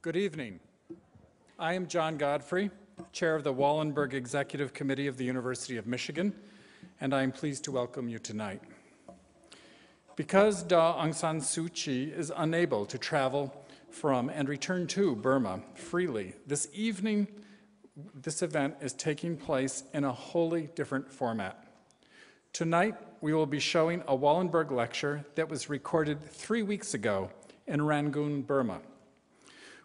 Good evening. I am John Godfrey, Chair of the Wallenberg Executive Committee of the University of Michigan, and I am pleased to welcome you tonight. Because Aung San Suu Kyi is unable to travel from and return to Burma freely, this evening, this event is taking place in a wholly different format. Tonight, we will be showing a Wallenberg lecture that was recorded 3 weeks ago in Rangoon, Burma.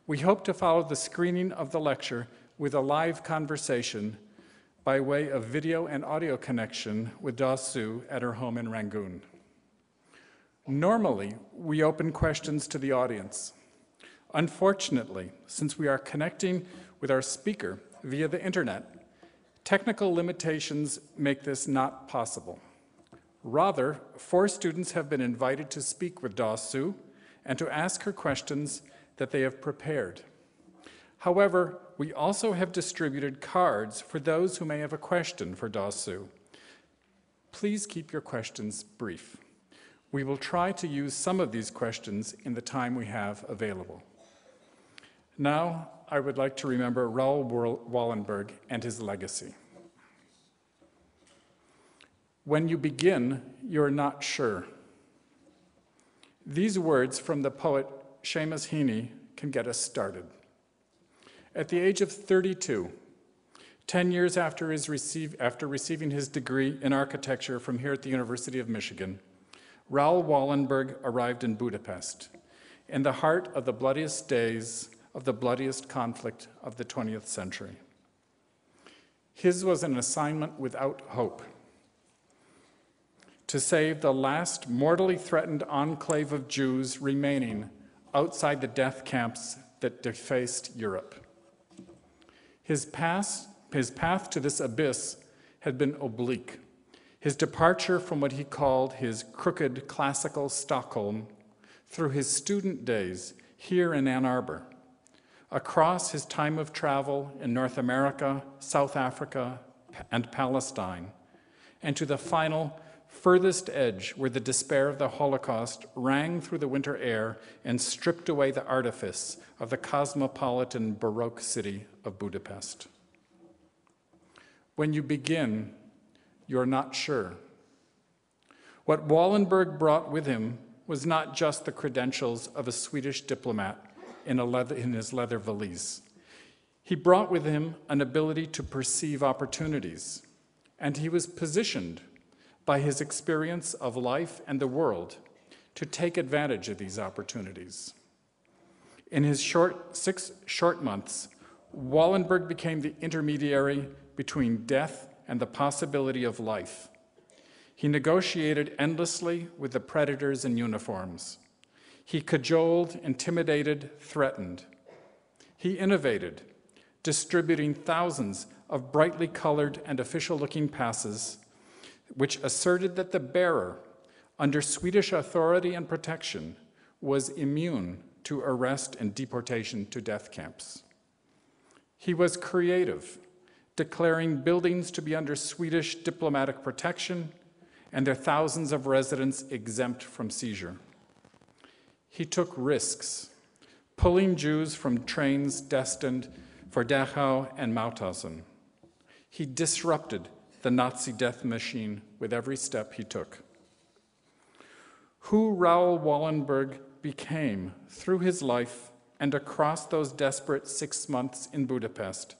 We hope to follow the screening of the lecture with a live conversation by way of video and audio connection with Da Suu at her home in Rangoon. Normally, we open questions to the audience. Unfortunately, since we are connecting with our speaker via the internet, technical limitations make this not possible. Rather, 4 students have been invited to speak with Da Suu and to ask her questions that they have prepared. However, we also have distributed cards for those who may have a question for Da Suu. Please keep your questions brief. We will try to use some of these questions in the time we have available. Now, I would like to remember Raoul Wallenberg and his legacy. When you begin, you're not sure. These words from the poet Seamus Heaney can get us started. At the age of 32, 10 years after receiving his degree in architecture from here at the University of Michigan, Raoul Wallenberg arrived in Budapest, in the heart of the bloodiest days of the bloodiest conflict of the 20th century. His was an assignment without hope: to save the last mortally threatened enclave of Jews remaining outside the death camps that defaced Europe. His path to this abyss had been oblique. His departure from what he called his crooked classical Stockholm through his student days here in Ann Arbor, across his time of travel in North America, South Africa, and Palestine, and to the final furthest edge where the despair of the Holocaust rang through the winter air and stripped away the artifice of the cosmopolitan Baroque city of Budapest. When you begin, you're not sure. What Wallenberg brought with him was not just the credentials of a Swedish diplomat in his leather valise. He brought with him an ability to perceive opportunities, and he was positioned by his experience of life and the world to take advantage of these opportunities. In his 6 short months, Wallenberg became the intermediary between death and the possibility of life. He negotiated endlessly with the predators in uniforms. He cajoled, intimidated, threatened. He innovated, distributing thousands of brightly colored and official-looking passes which asserted that the bearer, under Swedish authority and protection, was immune to arrest and deportation to death camps. He was creative, declaring buildings to be under Swedish diplomatic protection and their thousands of residents exempt from seizure. He took risks, pulling Jews from trains destined for Dachau and Mauthausen. He disrupted the Nazi death machine with every step he took. Who Raoul Wallenberg became through his life and across those desperate 6 months in Budapest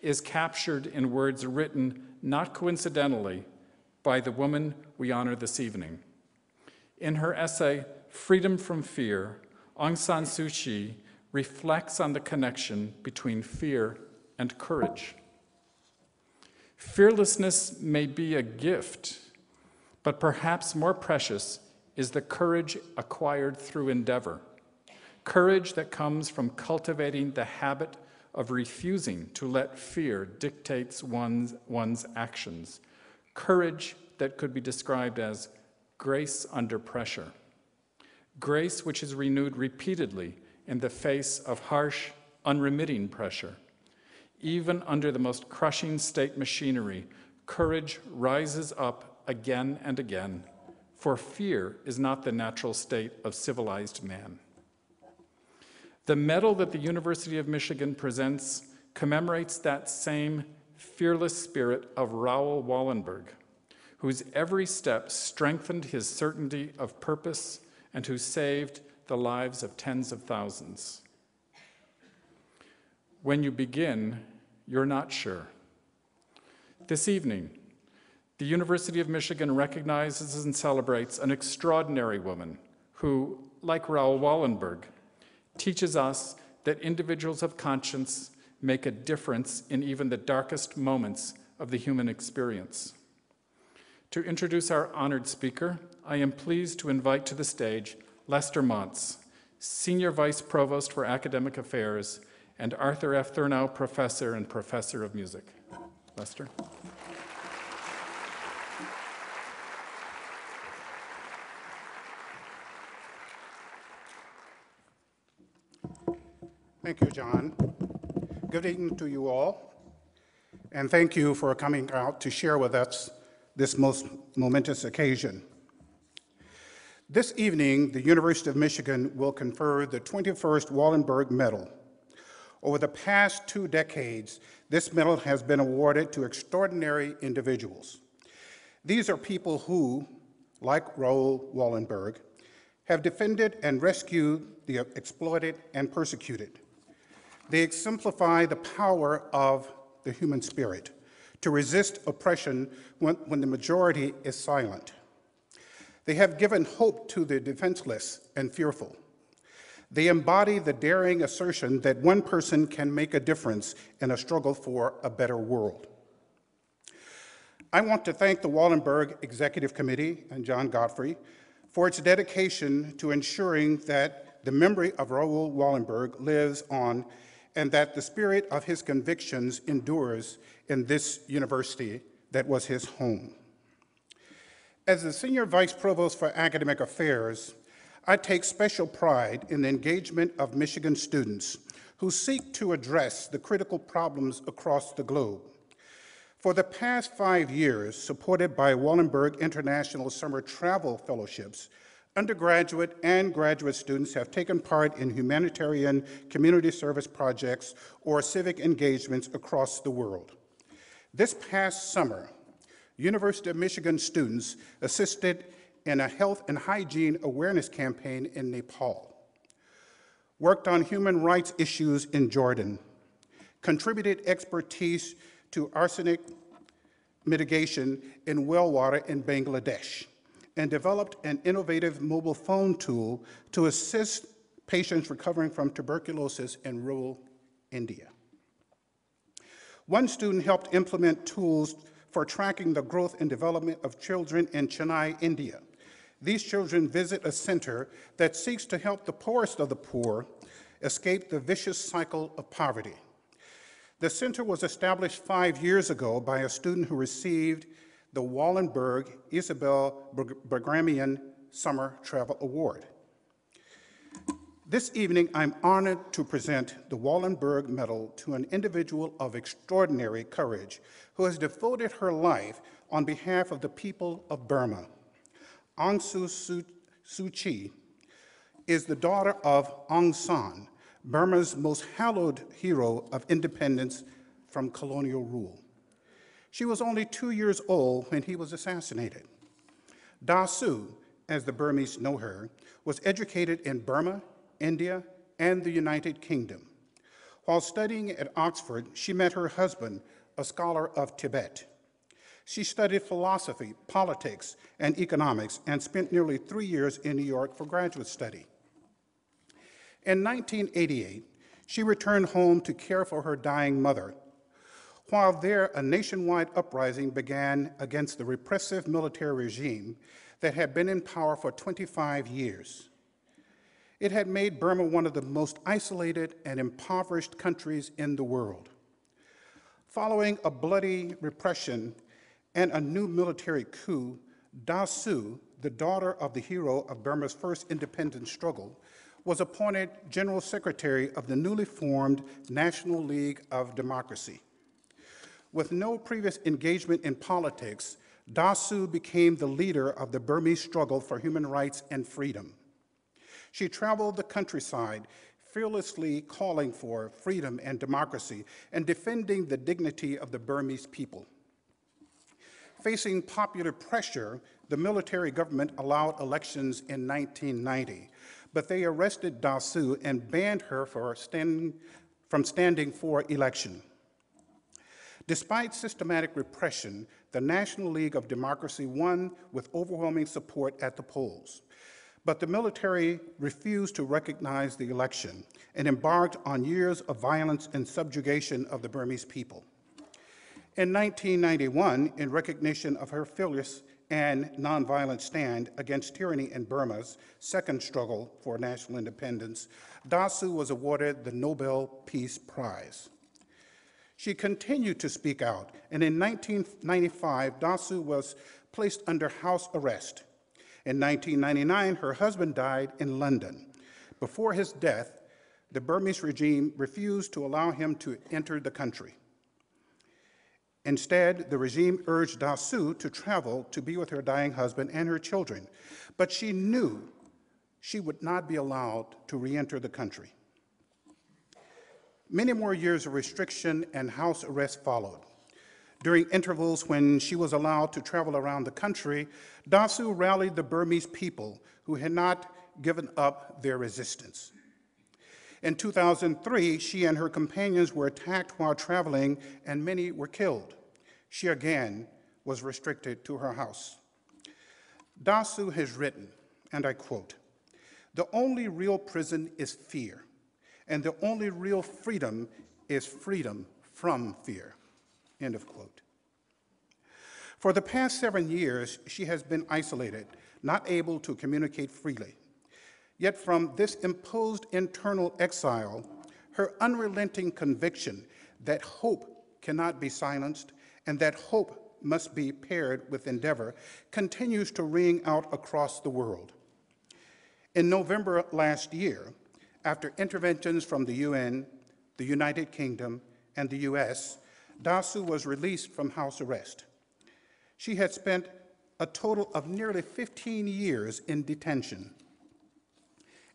is captured in words written, not coincidentally, by the woman we honor this evening. In her essay, Freedom from Fear, Aung San Suu Kyi reflects on the connection between fear and courage. Fearlessness may be a gift, but perhaps more precious is the courage acquired through endeavor, courage that comes from cultivating the habit of refusing to let fear dictate one's actions, courage that could be described as grace under pressure, grace which is renewed repeatedly in the face of harsh, unremitting pressure. Even under the most crushing state machinery, courage rises up again and again, for fear is not the natural state of civilized man. The medal that the University of Michigan presents commemorates that same fearless spirit of Raoul Wallenberg, whose every step strengthened his certainty of purpose and who saved the lives of tens of thousands. When you begin, you're not sure. This evening, the University of Michigan recognizes and celebrates an extraordinary woman who, like Raoul Wallenberg, teaches us that individuals of conscience make a difference in even the darkest moments of the human experience. To introduce our honored speaker, I am pleased to invite to the stage Lester Montz, Senior Vice Provost for Academic Affairs and Arthur F. Thurnau Professor and Professor of Music. Lester. Thank you, John. Good evening to you all, and thank you for coming out to share with us this most momentous occasion. This evening, the University of Michigan will confer the 21st Wallenberg Medal. Over the past 2 decades, this medal has been awarded to extraordinary individuals. These are people who, like Raoul Wallenberg, have defended and rescued the exploited and persecuted. They exemplify the power of the human spirit to resist oppression when the majority is silent. They have given hope to the defenseless and fearful. They embody the daring assertion that one person can make a difference in a struggle for a better world. I want to thank the Wallenberg Executive Committee and John Godfrey for its dedication to ensuring that the memory of Raoul Wallenberg lives on and that the spirit of his convictions endures in this university that was his home. As the Senior Vice Provost for Academic Affairs, I take special pride in the engagement of Michigan students who seek to address the critical problems across the globe. For the past 5 years, supported by Wallenberg International Summer Travel Fellowships, undergraduate and graduate students have taken part in humanitarian community service projects or civic engagements across the world. This past summer, University of Michigan students assisted in a health and hygiene awareness campaign in Nepal, worked on human rights issues in Jordan, contributed expertise to arsenic mitigation in well water in Bangladesh, and developed an innovative mobile phone tool to assist patients recovering from tuberculosis in rural India. One student helped implement tools for tracking the growth and development of children in Chennai, India. These children visit a center that seeks to help the poorest of the poor escape the vicious cycle of poverty. The center was established 5 years ago by a student who received the Wallenberg Isabel Bergramian Summer Travel Award. This evening, I'm honored to present the Wallenberg Medal to an individual of extraordinary courage who has devoted her life on behalf of the people of Burma. Aung San Suu Kyi is the daughter of Aung San, Burma's most hallowed hero of independence from colonial rule. She was only 2 years old when he was assassinated. Da Suu, as the Burmese know her, was educated in Burma, India, and the United Kingdom. While studying at Oxford, she met her husband, a scholar of Tibet. She studied philosophy, politics, and economics, and spent nearly 3 years in New York for graduate study. In 1988, she returned home to care for her dying mother. While there, a nationwide uprising began against the repressive military regime that had been in power for 25 years. It had made Burma one of the most isolated and impoverished countries in the world. Following a bloody repression and a new military coup, Da Suu, the daughter of the hero of Burma's first independence struggle, was appointed General Secretary of the newly formed National League of Democracy. With no previous engagement in politics, Da Suu became the leader of the Burmese struggle for human rights and freedom. She traveled the countryside, fearlessly calling for freedom and democracy and defending the dignity of the Burmese people. Facing popular pressure, the military government allowed elections in 1990, but they arrested Daw Suu and banned her from standing for election. Despite systematic repression, the National League of Democracy won with overwhelming support at the polls. But the military refused to recognize the election and embarked on years of violence and subjugation of the Burmese people. In 1991, in recognition of her fearless and nonviolent stand against tyranny in Burma's second struggle for national independence, Daw Suu was awarded the Nobel Peace Prize. She continued to speak out, and in 1995, Daw Suu was placed under house arrest. In 1999, her husband died in London. Before his death, the Burmese regime refused to allow him to enter the country. Instead, the regime urged Daw Suu to travel to be with her dying husband and her children, but she knew she would not be allowed to re-enter the country. Many more years of restriction and house arrest followed. During intervals when she was allowed to travel around the country, Daw Suu rallied the Burmese people who had not given up their resistance. In 2003, she and her companions were attacked while traveling, and many were killed. She again was restricted to her house. Daw Suu has written, and I quote, "The only real prison is fear, and the only real freedom is freedom from fear," end of quote. For the past 7 years, she has been isolated, not able to communicate freely. Yet from this imposed internal exile, her unrelenting conviction that hope cannot be silenced and that hope must be paired with endeavor continues to ring out across the world. In November last year, after interventions from the UN, the United Kingdom, and the US, Daw Suu was released from house arrest. She had spent a total of nearly 15 years in detention.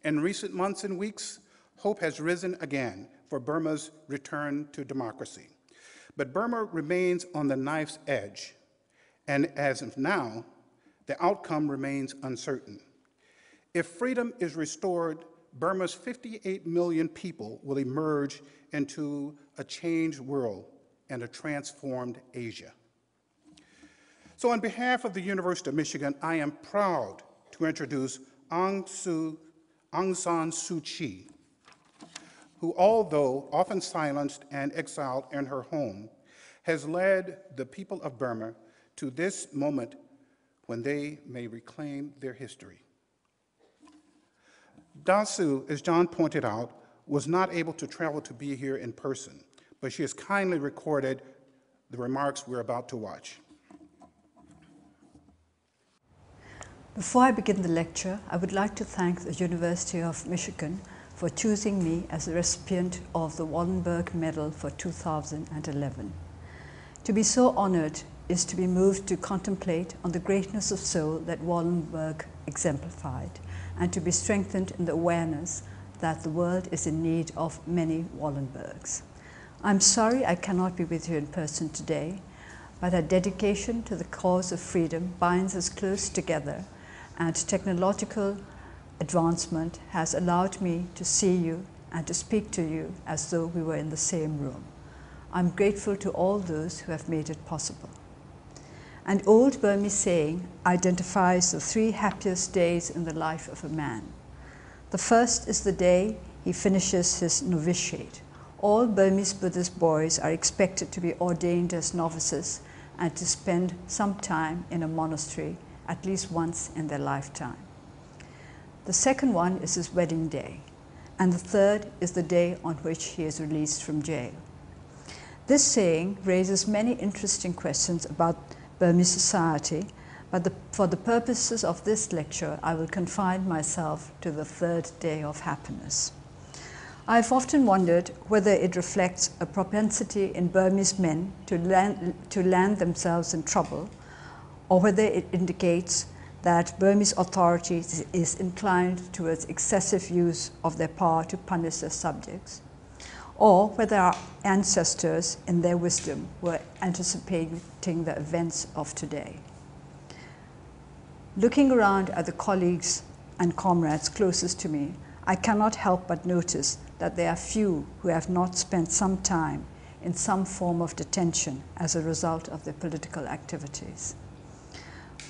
In recent months and weeks, hope has risen again for Burma's return to democracy. But Burma remains on the knife's edge, and as of now, the outcome remains uncertain. If freedom is restored, Burma's 58 million people will emerge into a changed world and a transformed Asia. So on behalf of the University of Michigan, I am proud to introduce Aung San Suu Kyi, who, although often silenced and exiled in her home, has led the people of Burma to this moment when they may reclaim their history. Daw Suu, as John pointed out, was not able to travel to be here in person, but she has kindly recorded the remarks we're about to watch. Before I begin the lecture, I would like to thank the University of Michigan for choosing me as the recipient of the Wallenberg Medal for 2011. To be so honored is to be moved to contemplate on the greatness of soul that Wallenberg exemplified, and to be strengthened in the awareness that the world is in need of many Wallenbergs. I'm sorry I cannot be with you in person today, but our dedication to the cause of freedom binds us close together, and technological advancement has allowed me to see you and to speak to you as though we were in the same room. I'm grateful to all those who have made it possible. An old Burmese saying identifies the 3 happiest days in the life of a man. The first is the day he finishes his novitiate. All Burmese Buddhist boys are expected to be ordained as novices and to spend some time in a monastery at least once in their lifetime. The second one is his wedding day, and the third is the day on which he is released from jail. This saying raises many interesting questions about Burmese society, but for the purposes of this lecture, I will confine myself to the third day of happiness. I've often wondered whether it reflects a propensity in Burmese men to land themselves in trouble, or whether it indicates that Burmese authorities is inclined towards excessive use of their power to punish their subjects, or whether our ancestors, in their wisdom, were anticipating the events of today. Looking around at the colleagues and comrades closest to me, I cannot help but notice that there are few who have not spent some time in some form of detention as a result of their political activities.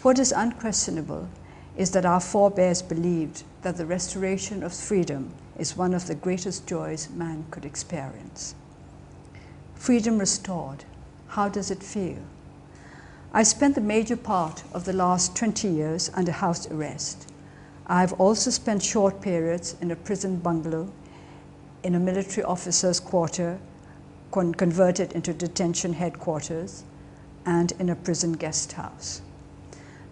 What is unquestionable is that our forebears believed that the restoration of freedom is one of the greatest joys man could experience. Freedom restored, how does it feel? I spent the major part of the last 20 years under house arrest. I have also spent short periods in a prison bungalow, in a military officer's quarter, converted into detention headquarters, and in a prison guest house.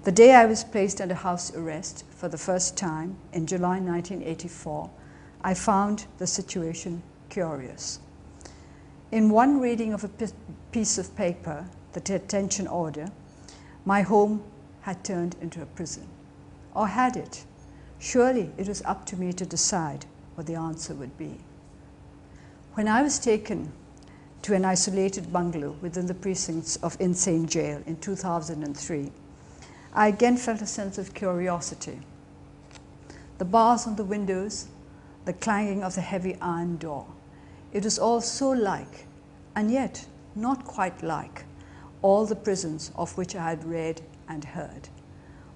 The day I was placed under house arrest for the first time in July 1984, I found the situation curious. In one reading of a piece of paper, the detention order, my home had turned into a prison. Or had it? Surely it was up to me to decide what the answer would be. When I was taken to an isolated bungalow within the precincts of Insane Jail in 2003, I again felt a sense of curiosity. The bars on the windows, the clanging of the heavy iron door, it was all so like, and yet not quite like, all the prisons of which I had read and heard.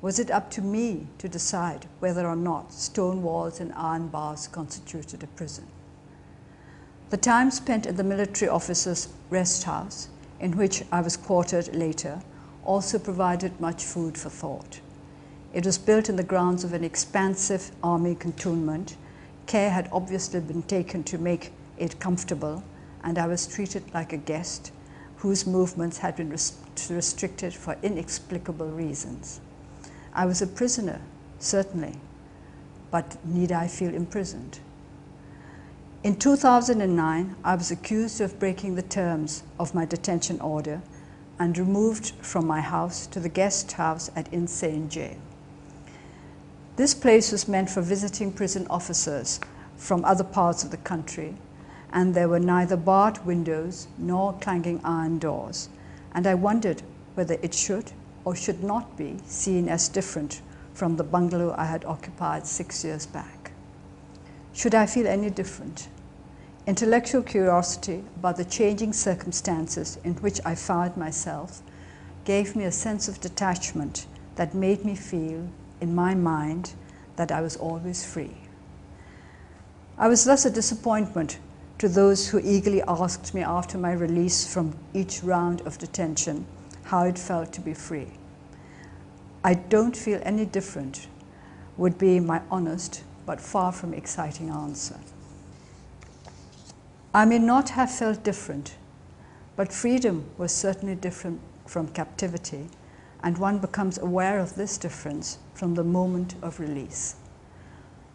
Was it up to me to decide whether or not stone walls and iron bars constituted a prison? The time spent at the military officers' rest house, in which I was quartered later, also provided much food for thought. It was built in the grounds of an expansive army cantonment. Care had obviously been taken to make it comfortable, and I was treated like a guest whose movements had been restricted for inexplicable reasons. I was a prisoner, certainly, but need I feel imprisoned? In 2009, I was accused of breaking the terms of my detention order and removed from my house to the guest house at Insane Jail. This place was meant for visiting prison officers from other parts of the country, and there were neither barred windows nor clanging iron doors, and I wondered whether it should or should not be seen as different from the bungalow I had occupied 6 years back. Should I feel any different? Intellectual curiosity about the changing circumstances in which I found myself gave me a sense of detachment that made me feel, in my mind, that I was always free. I was thus a disappointment to those who eagerly asked me after my release from each round of detention how it felt to be free. I don't feel any different would be my honest but far from exciting answer. I may not have felt different, but freedom was certainly different from captivity, and one becomes aware of this difference from the moment of release.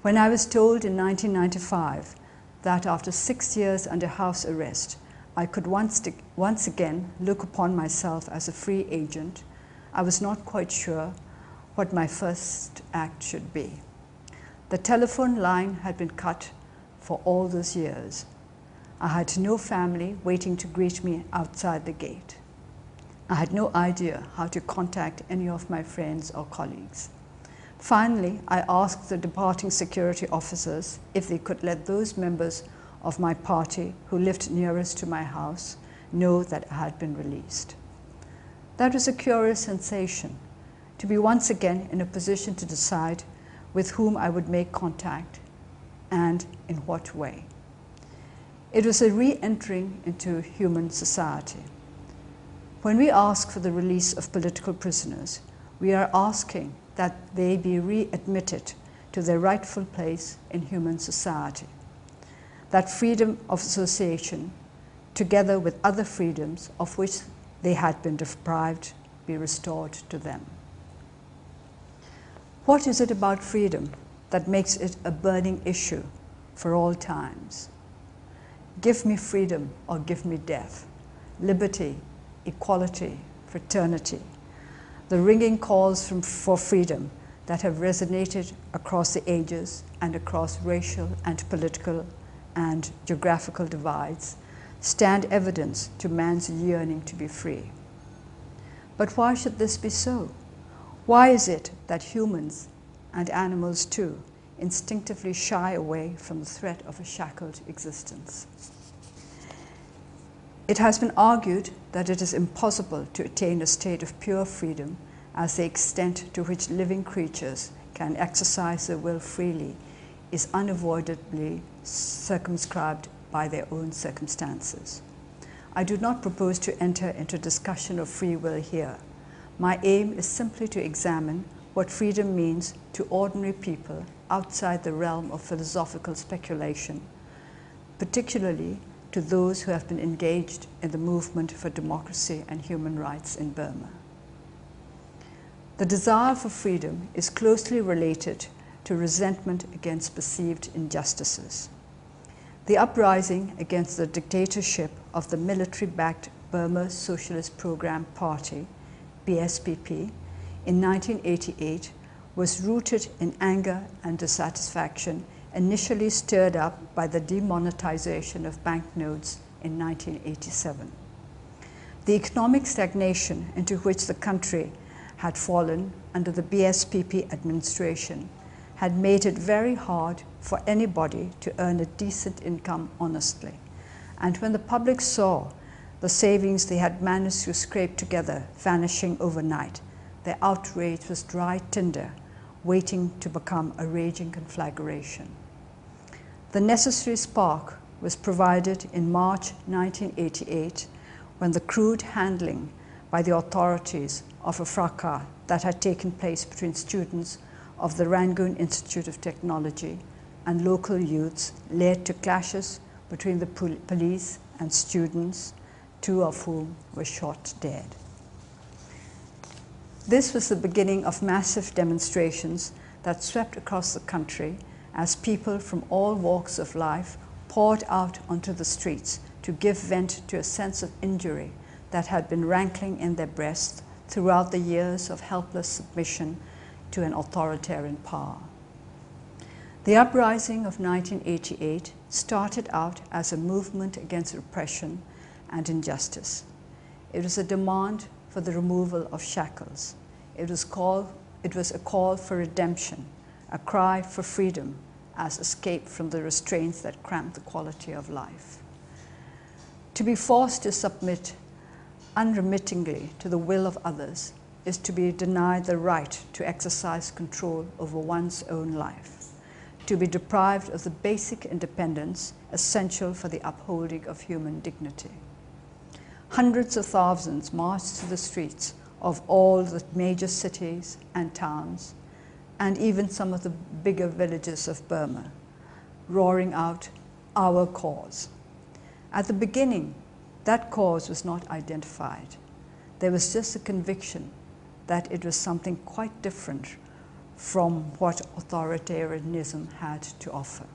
When I was told in 1995 that after 6 years under house arrest, I could once again look upon myself as a free agent, I was not quite sure what my first act should be. The telephone line had been cut for all those years. I had no family waiting to greet me outside the gate. I had no idea how to contact any of my friends or colleagues. Finally, I asked the departing security officers if they could let those members of my party who lived nearest to my house know that I had been released. That was a curious sensation, to be once again in a position to decide with whom I would make contact and in what way. It was a re-entering into human society. When we ask for the release of political prisoners, we are asking that they be readmitted to their rightful place in human society. That freedom of association, together with other freedoms of which they had been deprived, be restored to them. What is it about freedom that makes it a burning issue for all times? Give me freedom or give me death, liberty, equality, fraternity. The ringing calls for freedom that have resonated across the ages and across racial and political and geographical divides, stand evidence to man's yearning to be free. But why should this be so? Why is it that humans, and animals too, instinctively shy away from the threat of a shackled existence? It has been argued that it is impossible to attain a state of pure freedom, as the extent to which living creatures can exercise their will freely is unavoidably circumscribed by their own circumstances. I do not propose to enter into discussion of free will here. My aim is simply to examine what freedom means to ordinary people outside the realm of philosophical speculation, particularly to those who have been engaged in the movement for democracy and human rights in Burma. The desire for freedom is closely related to resentment against perceived injustices. The uprising against the dictatorship of the military-backed Burma Socialist Program Party, BSPP, in 1988 was rooted in anger and dissatisfaction initially stirred up by the demonetization of banknotes in 1987. The economic stagnation into which the country had fallen under the BSPP administration had made it very hard for anybody to earn a decent income honestly. And when the public saw the savings they had managed to scrape together vanishing overnight, their outrage was dry tinder waiting to become a raging conflagration. The necessary spark was provided in March 1988 when the crude handling by the authorities of a fracas that had taken place between students of the Rangoon Institute of Technology and local youths led to clashes between the police and students, 2 of whom were shot dead. This was the beginning of massive demonstrations that swept across the country as people from all walks of life poured out onto the streets to give vent to a sense of injury that had been rankling in their breasts throughout the years of helpless submission to an authoritarian power. The uprising of 1988 started out as a movement against repression and injustice. It was a demand for the removal of shackles. It was a call for redemption, a cry for freedom as escape from the restraints that cramped the quality of life. To be forced to submit unremittingly to the will of others is to be denied the right to exercise control over one's own life, to be deprived of the basic independence essential for the upholding of human dignity. Hundreds of thousands marched to the streets of all the major cities and towns, and even some of the bigger villages of Burma, roaring out, "Our cause." At the beginning, that cause was not identified. There was just a conviction that it was something quite different from what authoritarianism had to offer.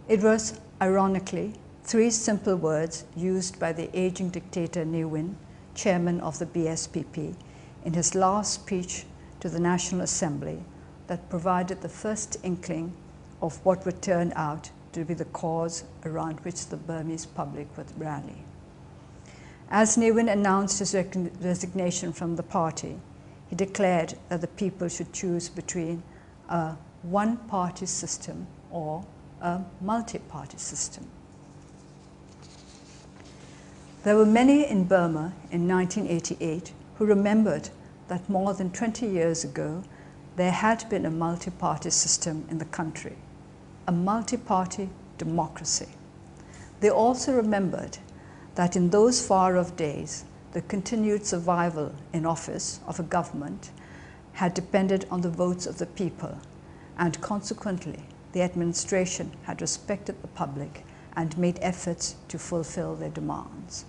It was, ironically, 3 simple words used by the aging dictator Ne Win, chairman of the BSPP, in his last speech to the National Assembly that provided the first inkling of what would turn out to be the cause around which the Burmese public would rally. As Ne Win announced his resignation from the party, he declared that the people should choose between a one-party system or a multi-party system. There were many in Burma in 1988 who remembered that more than 20 years ago, there had been a multi-party system in the country, a multi-party democracy. They also remembered that in those far-off days, the continued survival in office of a government had depended on the votes of the people, and consequently, the administration had respected the public and made efforts to fulfill their demands.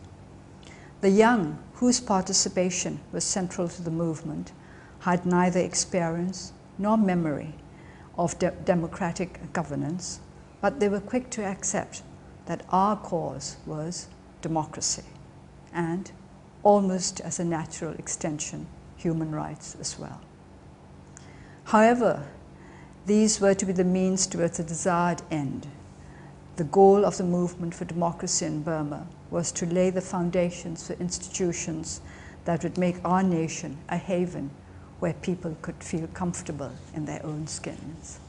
The young, whose participation was central to the movement, had neither experience nor memory of democratic governance, but they were quick to accept that our cause was democracy and, almost as a natural extension, human rights as well. However, these were to be the means towards a desired end. The goal of the movement for democracy in Burma was to lay the foundations for institutions that would make our nation a haven where people could feel comfortable in their own skins.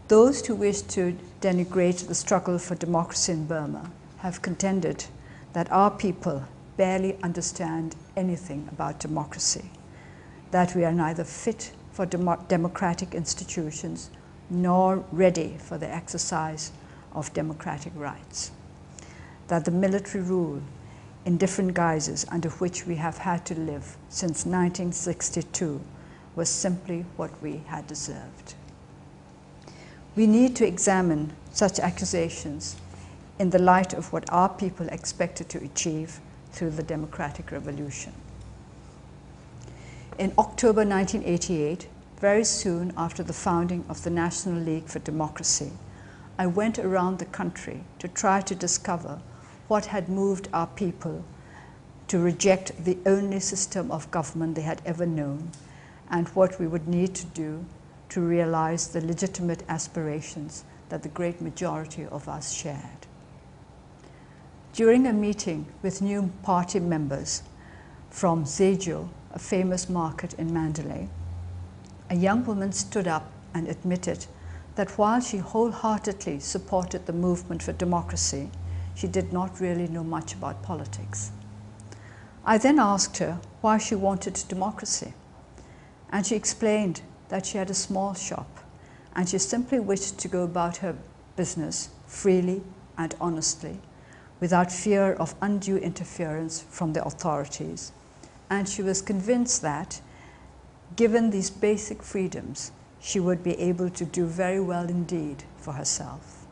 Those who wish to denigrate the struggle for democracy in Burma have contended that our people barely understand anything about democracy, that we are neither fit for democratic institutions nor ready for the exercise of democratic rights, that the military rule in different guises under which we have had to live since 1962 was simply what we had deserved. We need to examine such accusations in the light of what our people expected to achieve through the democratic revolution. In October 1988, very soon after the founding of the National League for Democracy, I went around the country to try to discover what had moved our people to reject the only system of government they had ever known, and what we would need to do to realize the legitimate aspirations that the great majority of us shared. During a meeting with new party members from Zejo, a famous market in Mandalay, a young woman stood up and admitted that while she wholeheartedly supported the movement for democracy, she did not really know much about politics. I then asked her why she wanted democracy, and she explained that she had a small shop and she simply wished to go about her business freely and honestly, without fear of undue interference from the authorities, and she was convinced that, given these basic freedoms, she would be able to do very well indeed for herself.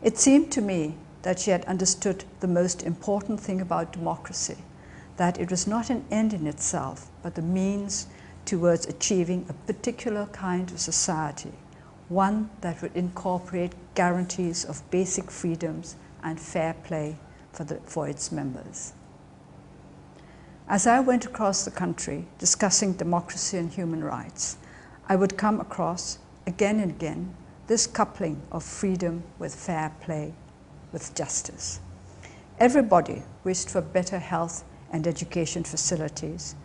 It seemed to me that she had understood the most important thing about democracy, that it was not an end in itself, but the means towards achieving a particular kind of society, one that would incorporate guarantees of basic freedoms and fair play for its members. As I went across the country discussing democracy and human rights, I would come across, again and again, this coupling of freedom with fair play, with justice. Everybody wished for better health and education facilities,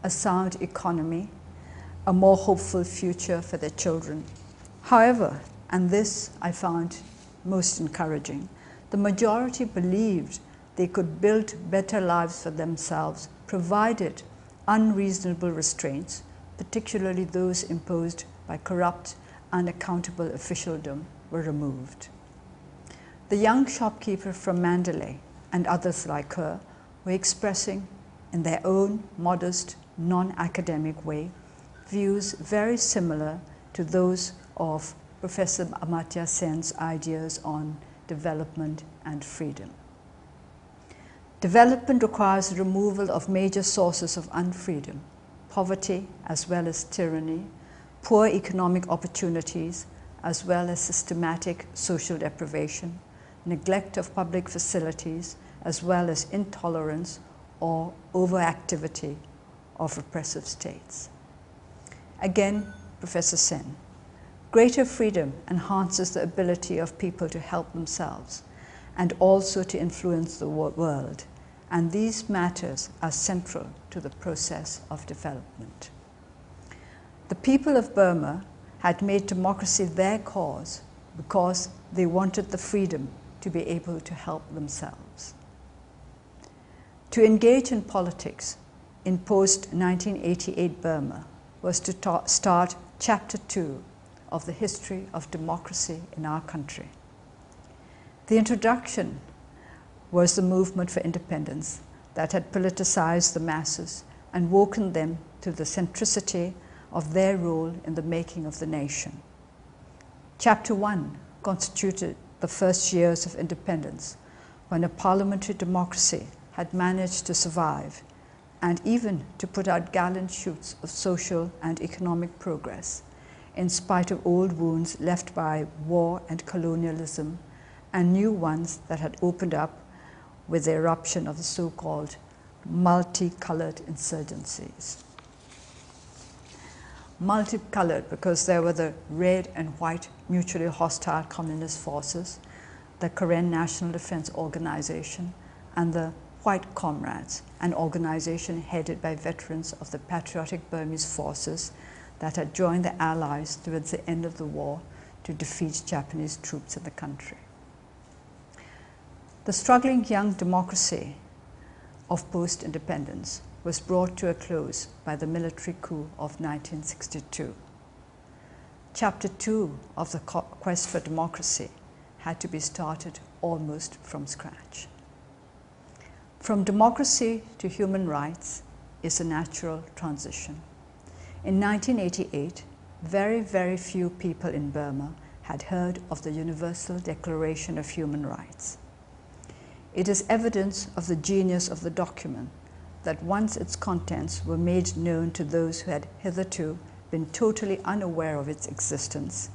a sound economy, a more hopeful future for their children. However, and this I found most encouraging, the majority believed they could build better lives for themselves, provided unreasonable restraints, particularly those imposed by corrupt, unaccountable officialdom, were removed. The young shopkeeper from Mandalay and others like her were expressing, in their own modest, non-academic way, views very similar to those of Professor Amartya Sen's ideas on development and freedom. Development requires the removal of major sources of unfreedom, poverty as well as tyranny, poor economic opportunities as well as systematic social deprivation, neglect of public facilities as well as intolerance or overactivity of repressive states. Again, Professor Sen, greater freedom enhances the ability of people to help themselves and also to influence the world, and these matters are central to the process of development. The people of Burma had made democracy their cause because they wanted the freedom to be able to help themselves. To engage in politics in post-1988 Burma was to start Chapter 2 of the history of democracy in our country. The introduction was the movement for independence that had politicized the masses and woken them to the centricity of their role in the making of the nation. Chapter 1 constituted the first years of independence, when a parliamentary democracy had managed to survive and even to put out gallant shoots of social and economic progress, in spite of old wounds left by war and colonialism, and new ones that had opened up with the eruption of the so-called multicolored insurgencies. multicolored because there were the red and white mutually hostile communist forces, the Karen National Defense Organization, and the White Comrades, an organization headed by veterans of the patriotic Burmese forces that had joined the Allies towards the end of the war to defeat Japanese troops in the country. The struggling young democracy of post-independence was brought to a close by the military coup of 1962. Chapter 2 of the quest for democracy had to be started almost from scratch. From democracy to human rights is a natural transition. In 1988, very, very few people in Burma had heard of the Universal Declaration of Human Rights. It is evidence of the genius of the document that once its contents were made known to those who had hitherto been totally unaware of its existence,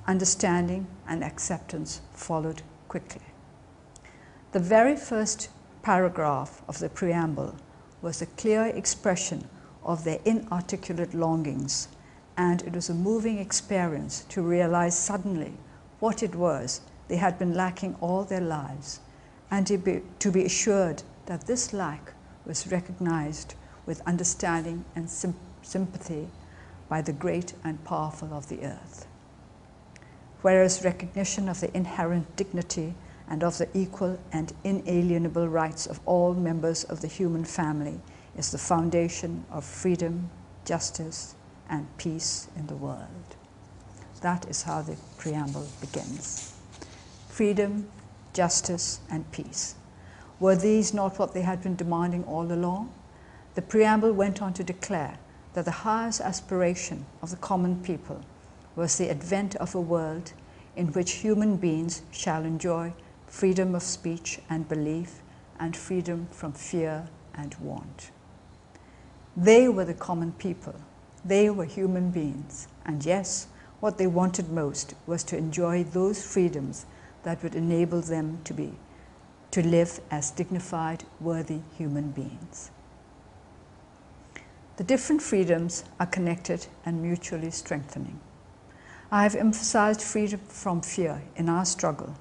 understanding and acceptance followed quickly. The very first paragraph of the preamble was a clear expression of their inarticulate longings, and it was a moving experience to realize suddenly what it was they had been lacking all their lives, and to be assured that this lack was recognized with understanding and sympathy by the great and powerful of the earth. Whereas recognition of the inherent dignity and of the equal and inalienable rights of all members of the human family is the foundation of freedom, justice, and peace in the world. That is how the preamble begins. Freedom, justice, and peace. Were these not what they had been demanding all along? The preamble went on to declare that the highest aspiration of the common people was the advent of a world in which human beings shall enjoy freedom of speech and belief and freedom from fear and want. They were the common people. They were human beings. And yes, what they wanted most was to enjoy those freedoms that would enable them to live as dignified, worthy human beings. The different freedoms are connected and mutually strengthening. I have emphasized freedom from fear in our struggle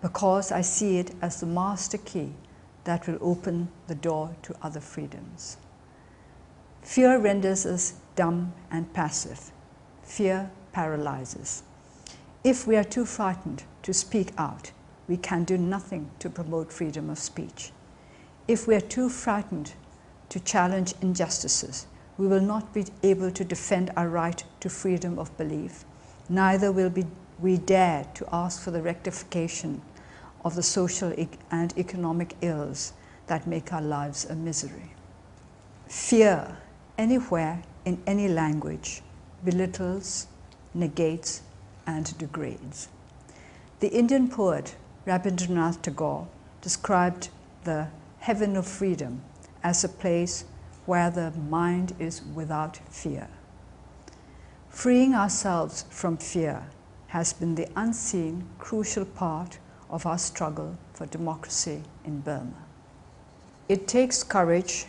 because I see it as the master key that will open the door to other freedoms. Fear renders us dumb and passive. Fear paralyzes. If we are too frightened to speak out, we can do nothing to promote freedom of speech. If we are too frightened to challenge injustices, we will not be able to defend our right to freedom of belief. Neither will we dare to ask for the rectification of the social and economic ills that make our lives a misery. Fear, anywhere, in any language, belittles, negates, and degrades. The Indian poet Rabindranath Tagore described the heaven of freedom as a place where the mind is without fear. Freeing ourselves from fear has been the unseen, crucial part of our struggle for democracy in Burma. It takes courage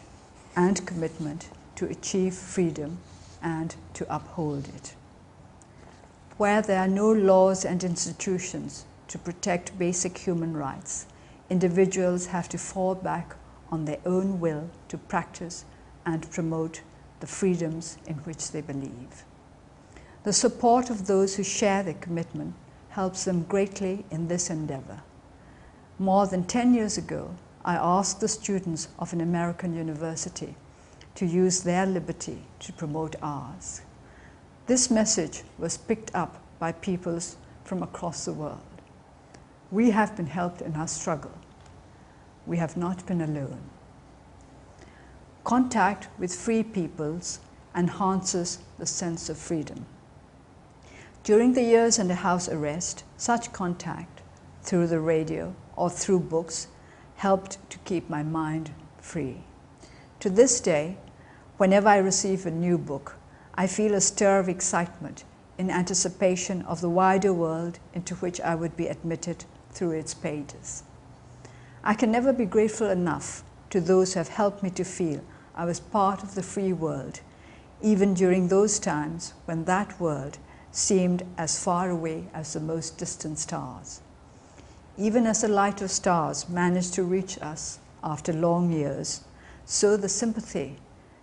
and commitment to achieve freedom and to uphold it. Where there are no laws and institutions to protect basic human rights, individuals have to fall back on their own will to practice and promote the freedoms in which they believe. The support of those who share their commitment helps them greatly in this endeavor. More than 10 years ago, I asked the students of an American university to use their liberty to promote ours. This message was picked up by peoples from across the world. We have been helped in our struggle. We have not been alone. Contact with free peoples enhances the sense of freedom. During the years under house arrest, such contact through the radio or through books helped to keep my mind free. To this day, whenever I receive a new book, I feel a stir of excitement in anticipation of the wider world into which I would be admitted through its pages. I can never be grateful enough to those who have helped me to feel I was part of the free world, even during those times when that world seemed as far away as the most distant stars. Even as the light of stars managed to reach us after long years, so the sympathy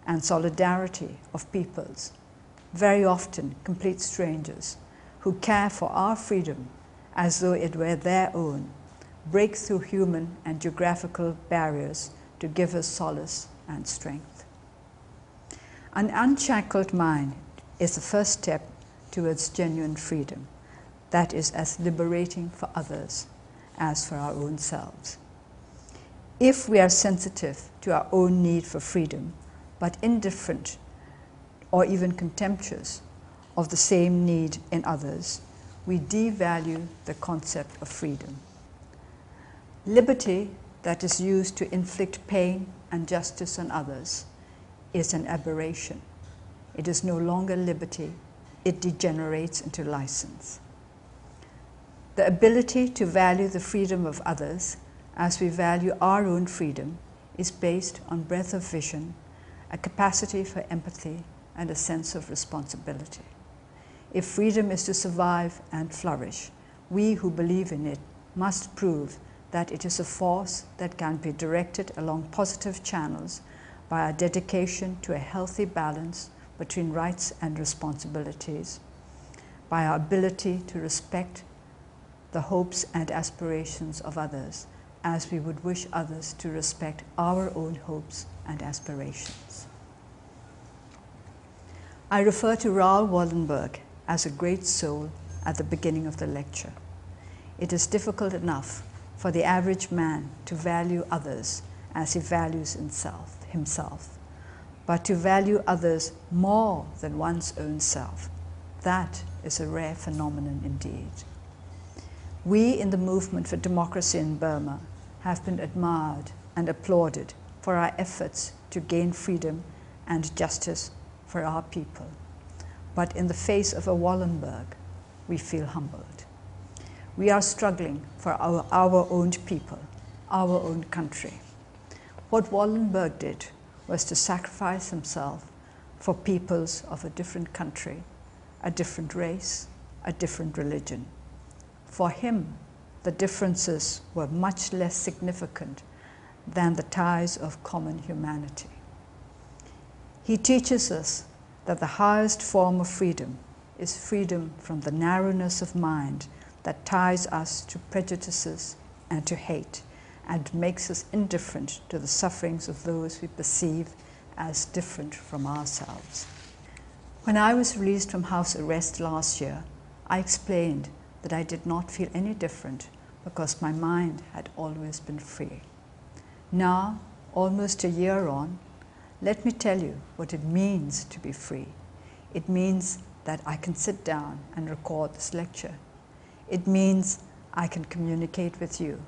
and solidarity of peoples, very often complete strangers, who care for our freedom as though it were their own, break through human and geographical barriers to give us solace and strength. An unshackled mind is the first step towards genuine freedom that is as liberating for others as for our own selves. If we are sensitive to our own need for freedom, but indifferent or even contemptuous of the same need in others, we devalue the concept of freedom. Liberty that is used to inflict pain and justice on others is an aberration. It is no longer liberty, it degenerates into license. The ability to value the freedom of others as we value our own freedom is based on breadth of vision, a capacity for empathy, and a sense of responsibility. If freedom is to survive and flourish, we who believe in it must prove that it is a force that can be directed along positive channels by our dedication to a healthy balance between rights and responsibilities, by our ability to respect the hopes and aspirations of others as we would wish others to respect our own hopes and aspirations. I refer to Raoul Wallenberg as a great soul at the beginning of the lecture. It is difficult enough for the average man to value others as he values himself, but to value others more than one's own self, that is a rare phenomenon indeed. We in the movement for democracy in Burma have been admired and applauded for our efforts to gain freedom and justice for our people. But in the face of a Wallenberg, we feel humbled. We are struggling for our own people, our own country. What Wallenberg did was to sacrifice himself for peoples of a different country, a different race, a different religion. For him, the differences were much less significant than the ties of common humanity. He teaches us that the highest form of freedom is freedom from the narrowness of mind that ties us to prejudices and to hate and makes us indifferent to the sufferings of those we perceive as different from ourselves. When I was released from house arrest last year, I explained that I did not feel any different because my mind had always been free. Now, almost a year on, let me tell you what it means to be free. It means that I can sit down and record this lecture. It means I can communicate with you.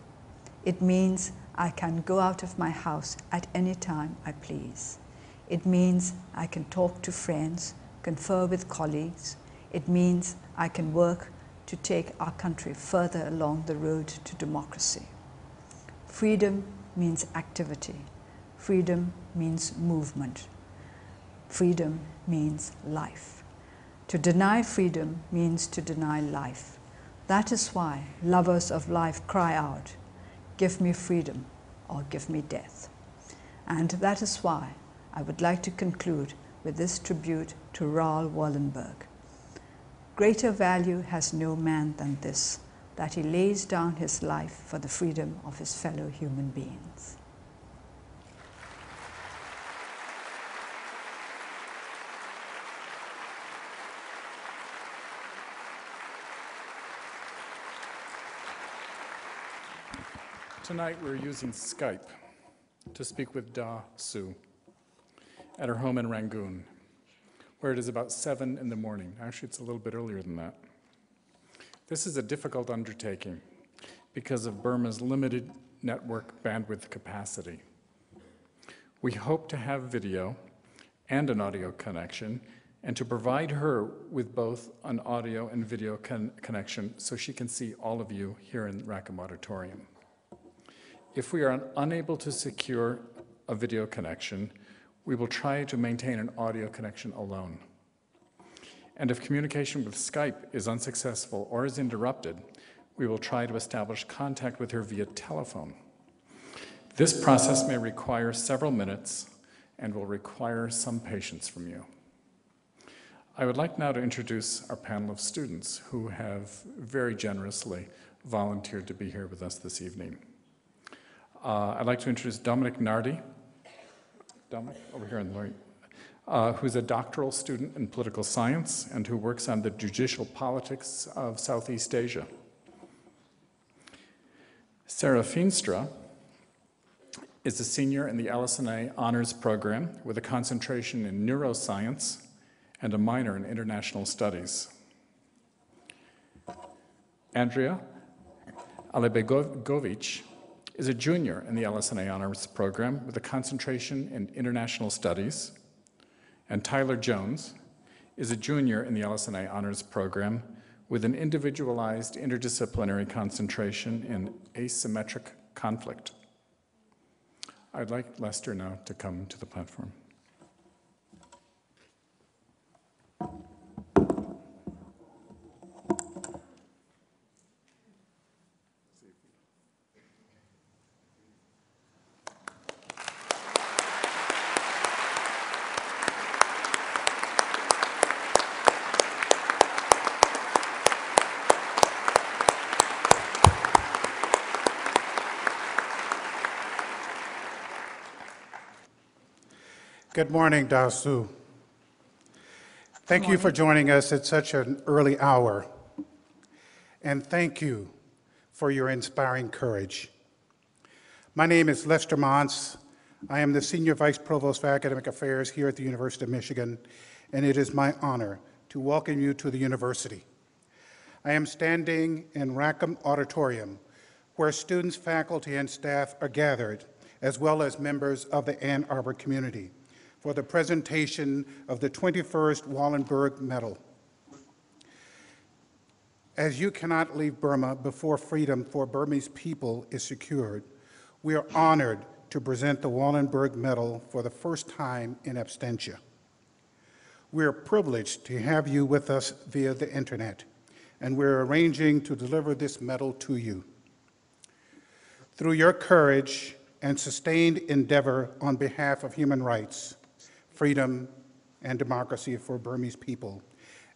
It means I can go out of my house at any time I please. It means I can talk to friends, confer with colleagues. It means I can work to take our country further along the road to democracy. Freedom means activity. Freedom means movement. Freedom means life. To deny freedom means to deny life. That is why lovers of life cry out, "Give me freedom or give me death." And that is why I would like to conclude with this tribute to Raoul Wallenberg. Greater value has no man than this, that he lays down his life for the freedom of his fellow human beings. Tonight we're using Skype to speak with Da Suu at her home in Rangoon, where it is about 7 in the morning. Actually, it's a little bit earlier than that. This is a difficult undertaking because of Burma's limited network bandwidth capacity. We hope to have video and an audio connection and to provide her with both an audio and video connection so she can see all of you here in Rackham Auditorium. If we are unable to secure a video connection, We will try to maintain an audio connection alone. And if communication with Skype is unsuccessful or is interrupted, we will try to establish contact with her via telephone. This process may require several minutes and will require some patience from you. I would like now to introduce our panel of students who have very generously volunteered to be here with us this evening. I'd like to introduce Dominic Nardi. Dominic, over here on the right. Who's a doctoral student in political science and who works on the judicial politics of Southeast Asia. Sarah Feenstra is a senior in the LS&A Honors Program with a concentration in neuroscience and a minor in international studies. Andrea Alebegovic is a junior in the LS&A Honors Program with a concentration in international studies. And Tyler Jones is a junior in the LS&A Honors Program with an individualized interdisciplinary concentration in asymmetric conflict. I'd like Lester now to come to the platform. Good morning, Dasu. Thank you for joining us at such an early hour. And thank you for your inspiring courage. My name is Lester Mons. I am the Senior Vice Provost for Academic Affairs here at the University of Michigan, and it is my honor to welcome you to the university. I am standing in Rackham Auditorium, where students, faculty, and staff are gathered, as well as members of the Ann Arbor community, for the presentation of the 21st Wallenberg Medal. As you cannot leave Burma before freedom for Burmese people is secured, we are honored to present the Wallenberg Medal for the first time in absentia. We are privileged to have you with us via the internet, and we're arranging to deliver this medal to you. Through your courage and sustained endeavor on behalf of human rights, freedom, and democracy for Burmese people,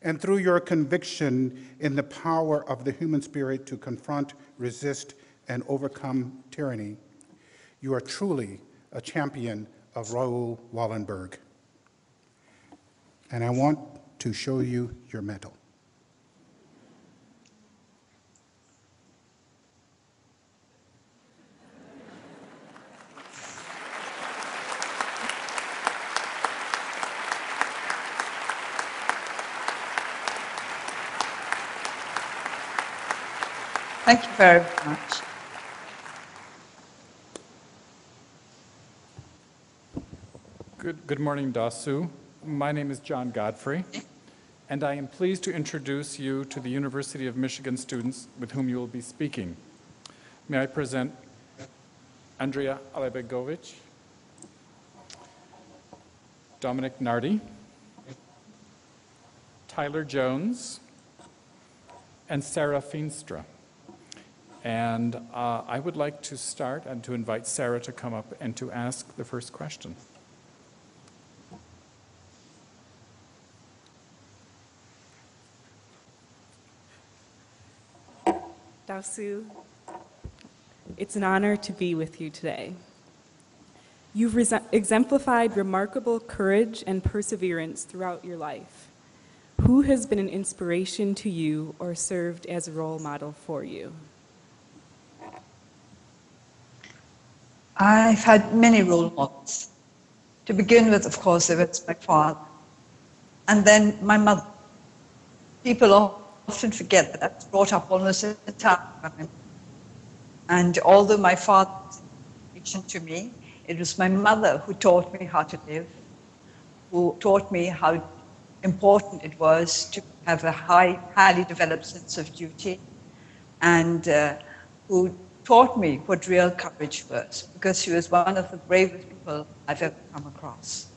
and through your conviction in the power of the human spirit to confront, resist, and overcome tyranny, you are truly a champion of Raoul Wallenberg. And I want to show you your medal. Thank you very much. Good morning, Dasu. My name is John Godfrey, and I am pleased to introduce you to the University of Michigan students with whom you will be speaking. May I present Andrea Alebegovic, Dominic Nardi, Tyler Jones, and Sarah Feenstra. And I would like to start and to invite Sarah to come up and to ask the first question. Dasu, it's an honor to be with you today. You've exemplified remarkable courage and perseverance throughout your life. Who has been an inspiration to you or served as a role model for you? I've had many role models. To begin with, of course, it was my father, and then my mother. People often forget that I was brought up almost at the time. And although my father was an inspiration to me, it was my mother who taught me how to live, who taught me how important it was to have a highly developed sense of duty, and who taught me what real courage was, because she was one of the bravest people I've ever come across.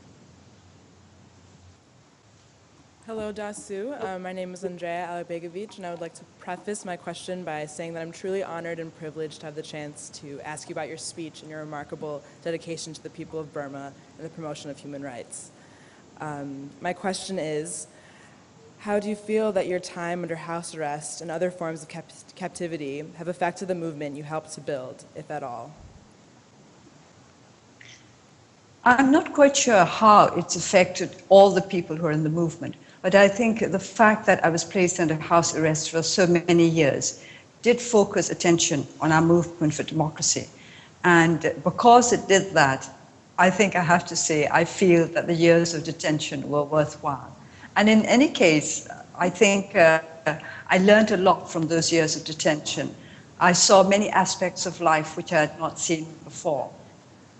Hello, Dasu. My name is Andrea Alabegovic, and I would like to preface my question by saying that I'm truly honored and privileged to have the chance to ask you about your speech and your remarkable dedication to the people of Burma and the promotion of human rights. My question is, how do you feel that your time under house arrest and other forms of captivity have affected the movement you helped to build, if at all? I'm not quite sure how it's affected all the people who are in the movement, but I think the fact that I was placed under house arrest for so many years did focus attention on our movement for democracy. And because it did that, I think I have to say I feel that the years of detention were worthwhile. And in any case, I think I learned a lot from those years of detention. I saw many aspects of life which I had not seen before.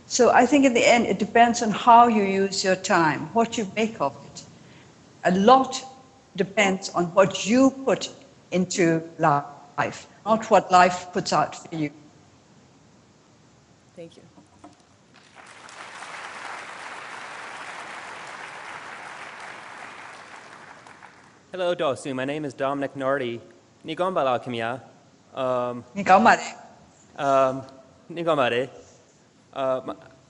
So I think in the end, it depends on how you use your time, what you make of it. A lot depends on what you put into life, not what life puts out for you. Thank you. Hello, Dosu. My name is Dominic Nardi. Nigombala Kimia. Nigomare.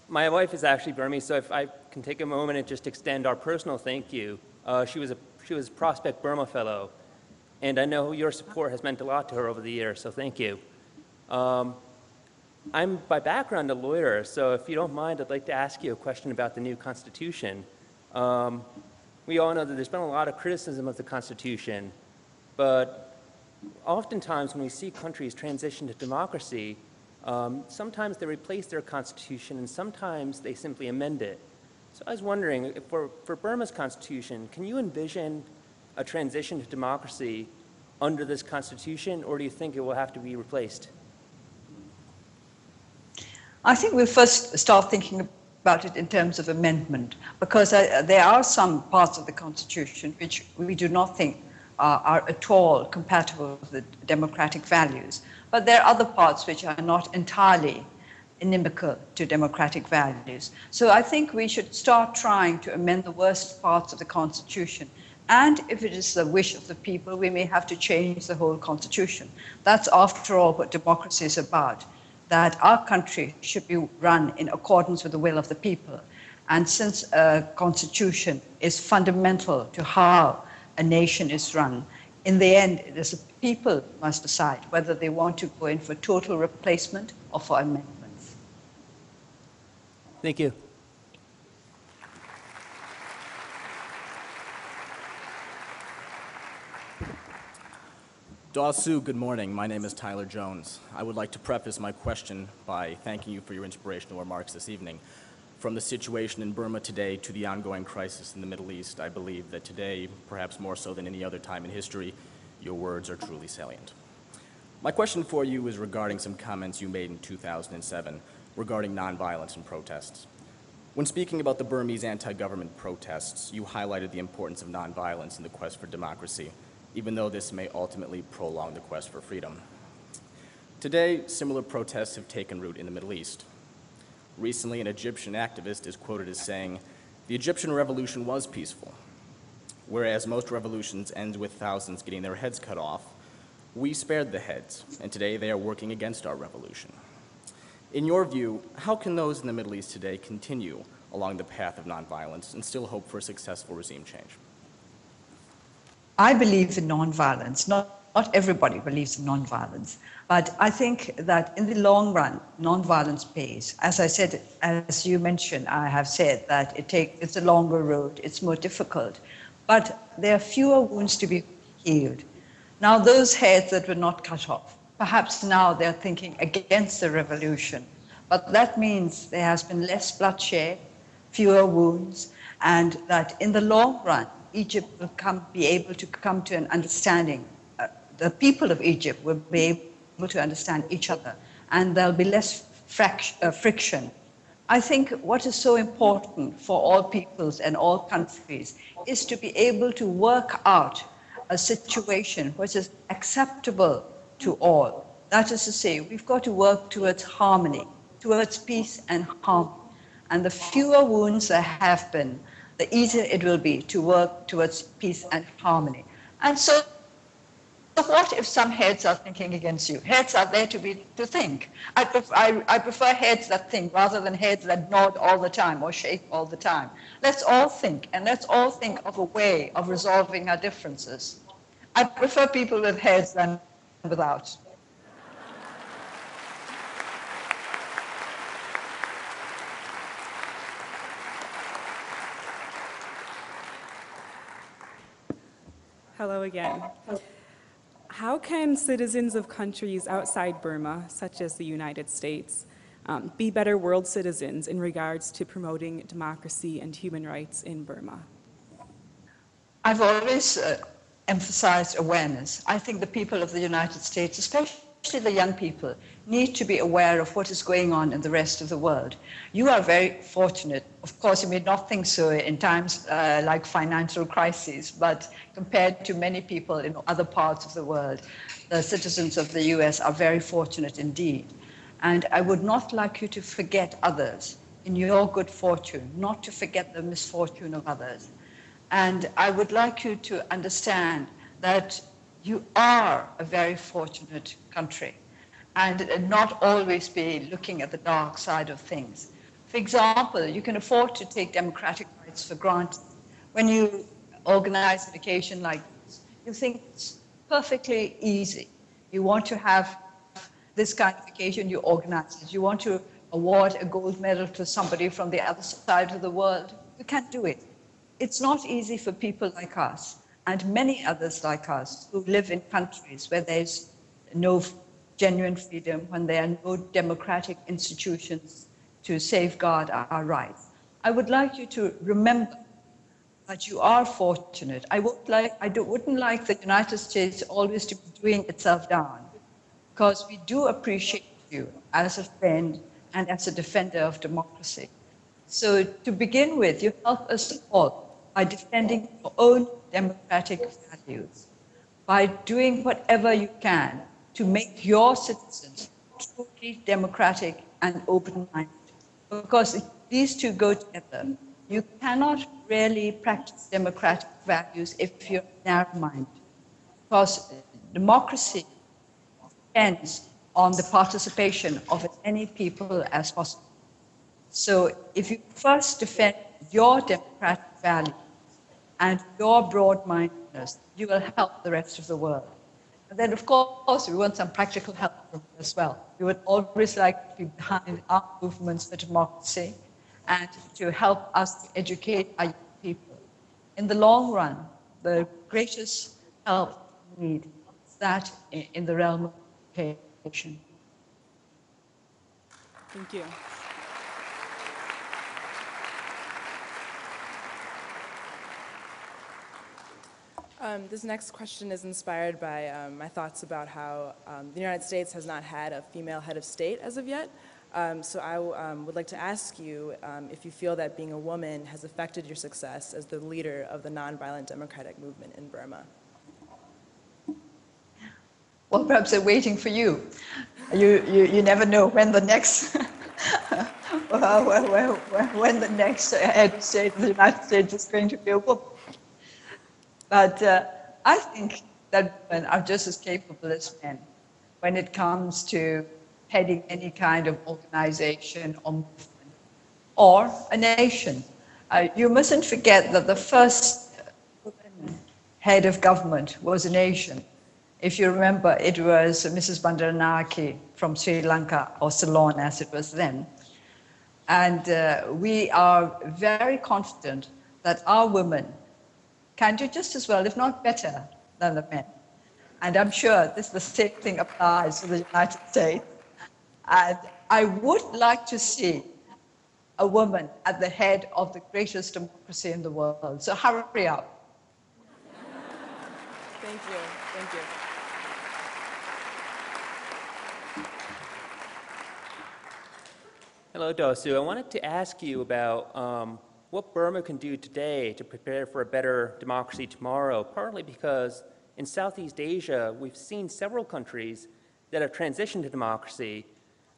My wife is actually Burmese, so if I can take a moment and just extend our personal thank you. She was Prospect Burma Fellow, and I know your support has meant a lot to her over the years, so thank you. I'm by background a lawyer, so if you don't mind, I'd like to ask you a question about the new Constitution. We all know that there's been a lot of criticism of the Constitution, but oftentimes when we see countries transition to democracy, sometimes they replace their Constitution and sometimes they simply amend it. So I was wondering, if for Burma's Constitution, can you envision a transition to democracy under this Constitution, or do you think it will have to be replaced? I think we'll first start thinking about it in terms of amendment, because there are some parts of the Constitution which we do not think are at all compatible with the democratic values. But there are other parts which are not entirely inimical to democratic values. So I think we should start trying to amend the worst parts of the Constitution. And if it is the wish of the people, we may have to change the whole Constitution. That's, after all, what democracy is about, that our country should be run in accordance with the will of the people. And since a Constitution is fundamental to how a nation is run, in the end, it is the people who must decide whether they want to go in for total replacement or for amendments. Thank you. Dasu, good morning. My name is Tyler Jones. I would like to preface my question by thanking you for your inspirational remarks this evening. From the situation in Burma today to the ongoing crisis in the Middle East, I believe that today, perhaps more so than any other time in history, your words are truly salient. My question for you is regarding some comments you made in 2007 regarding nonviolence and protests. When speaking about the Burmese anti-government protests, you highlighted the importance of nonviolence in the quest for democracy, even though this may ultimately prolong the quest for freedom. Today, similar protests have taken root in the Middle East. Recently, an Egyptian activist is quoted as saying, "The Egyptian revolution was peaceful. Whereas most revolutions end with thousands getting their heads cut off, we spared the heads, and today they are working against our revolution." In your view, how can those in the Middle East today continue along the path of nonviolence and still hope for a successful regime change? I believe in nonviolence. Not everybody believes in nonviolence. But I think that in the long run, nonviolence pays. As I said, as you mentioned, I have said that it's a longer road, it's more difficult. But there are fewer wounds to be healed. Now, those heads that were not cut off, perhaps now they're thinking against the revolution. But that means there has been less bloodshed, fewer wounds, and that in the long run, Egypt will be able to come to an understanding. The people of Egypt will be able to understand each other, and there'll be less friction. I think what is so important for all peoples and all countries is to be able to work out a situation which is acceptable to all. That is to say, we've got to work towards harmony, towards peace and harmony. And the fewer wounds there have been, the easier it will be to work towards peace and harmony. And so what if some heads are thinking against you? Heads are there to think. I prefer heads that think rather than heads that nod all the time or shake all the time. Let's all think, and let's all think of a way of resolving our differences. I prefer people with heads than without. Hello again. How can citizens of countries outside Burma, such as the United States, be better world citizens in regards to promoting democracy and human rights in Burma? I've always emphasized awareness. I think the people of the United States, especially the young people, need to be aware of what is going on in the rest of the world. You are very fortunate. Of course, you may not think so in times like financial crises, but compared to many people in other parts of the world, the citizens of the US are very fortunate indeed. And I would not like you to forget others in your good fortune, not to forget the misfortune of others. And I would like you to understand that you are a very fortunate country and not always be looking at the dark side of things. For example, you can afford to take democratic rights for granted. When you organize an occasion like this, you think it's perfectly easy. You want to have this kind of occasion, you organize it. You want to award a gold medal to somebody from the other side of the world, you can't do it. It's not easy for people like us and many others like us who live in countries where there's no genuine freedom, when there are no democratic institutions to safeguard our rights. I would like you to remember that you are fortunate. I wouldn't like the United States always to be doing itself down, because we do appreciate you as a friend and as a defender of democracy. So to begin with, you help us all by defending your own democratic values, by doing whatever you can to make your citizens truly democratic and open-minded. Because these two go together. You cannot really practice democratic values if you're narrow-minded, because democracy depends on the participation of as many people as possible. So if you first defend your democratic values and your broad-mindedness, you will help the rest of the world. And then, of course, we want some practical help from you as well. We would always like to be behind our movements for democracy and to help us to educate our young people. In the long run, the greatest help we need is that in the realm of education. Thank you. This next question is inspired by my thoughts about how the United States has not had a female head of state as of yet. So I would like to ask you if you feel that being a woman has affected your success as the leader of the nonviolent democratic movement in Burma. Well, perhaps they're waiting for you. You never know when the next when the next head of state of the United States is going to be a woman. But I think that women are just as capable as men when it comes to heading any kind of organization or movement or a nation. You mustn't forget that the first woman head of government was a nation. If you remember, it was Mrs. Bandaranaike from Sri Lanka, or Ceylon as it was then. And we are very confident that our women can do just as well, if not better, than the men. And I'm sure the same thing applies to the United States. And I would like to see a woman at the head of the greatest democracy in the world. So hurry up. Thank you. Thank you. Hello, Dosu. I wanted to ask you about what Burma can do today to prepare for a better democracy tomorrow, partly because in Southeast Asia, we've seen several countries that have transitioned to democracy,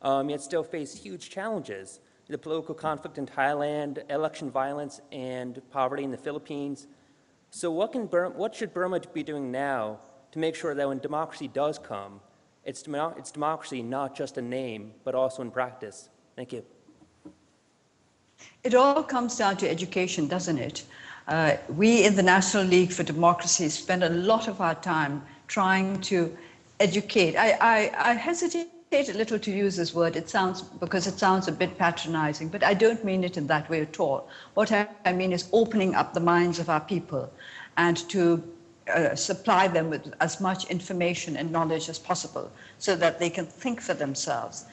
yet still face huge challenges. the political conflict in Thailand, election violence, and poverty in the Philippines. So what should Burma be doing now to make sure that when democracy does come, it's democracy not just in name, but also in practice? Thank you. It all comes down to education, doesn't it? We in the National League for Democracy spend a lot of our time trying to educate. I hesitate a little to use this word, because it sounds a bit patronizing, but I don't mean it in that way at all. What I mean is opening up the minds of our people and to supply them with as much information and knowledge as possible so that they can think for themselves.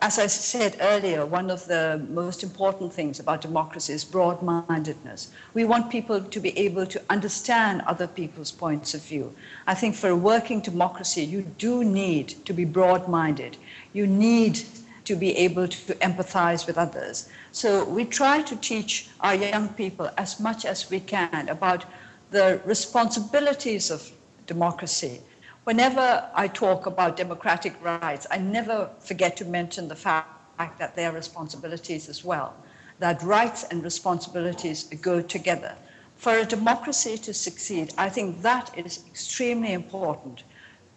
As I said earlier, one of the most important things about democracy is broad-mindedness. We want people to be able to understand other people's points of view. I think for a working democracy, you do need to be broad-minded. You need to be able to empathize with others. So we try to teach our young people as much as we can about the responsibilities of democracy. Whenever I talk about democratic rights, I never forget to mention the fact that there are responsibilities as well, that rights and responsibilities go together. For a democracy to succeed, I think that is extremely important.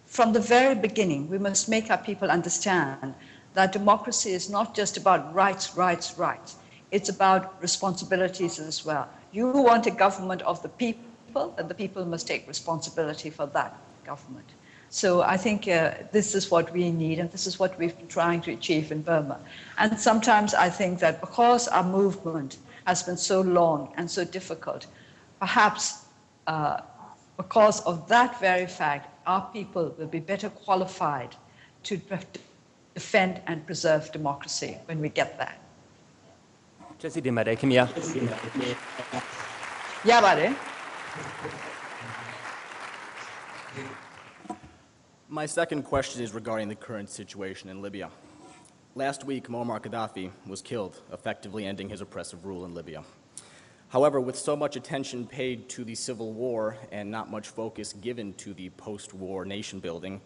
From the very beginning, we must make our people understand that democracy is not just about rights, rights, rights. It's about responsibilities as well. You want a government of the people, and the people must take responsibility for that government. So I think this is what we need, and this is what we've been trying to achieve in Burma. And sometimes I think that because our movement has been so long and so difficult, perhaps because of that very fact, our people will be better qualified to defend and preserve democracy when we get there. Yeah, buddy. My second question is regarding the current situation in Libya. Last week, Muammar Gaddafi was killed, effectively ending his oppressive rule in Libya. However, with so much attention paid to the civil war and not much focus given to the post-war nation building,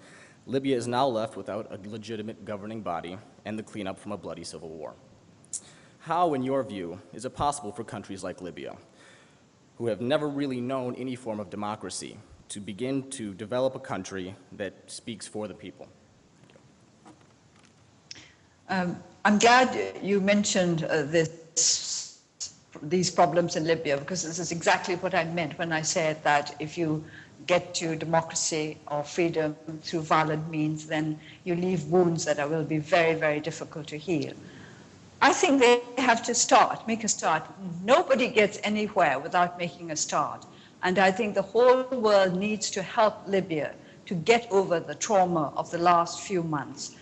Libya is now left without a legitimate governing body and the cleanup from a bloody civil war. How, in your view, is it possible for countries like Libya, who have never really known any form of democracy, to begin to develop a country that speaks for the people? I'm glad you mentioned these problems in Libya, because this is exactly what I meant when I said that if you get to democracy or freedom through violent means, then you leave wounds that will be very, very difficult to heal. I think they have to make a start. Nobody gets anywhere without making a start. And I think the whole world needs to help Libya to get over the trauma of the last few months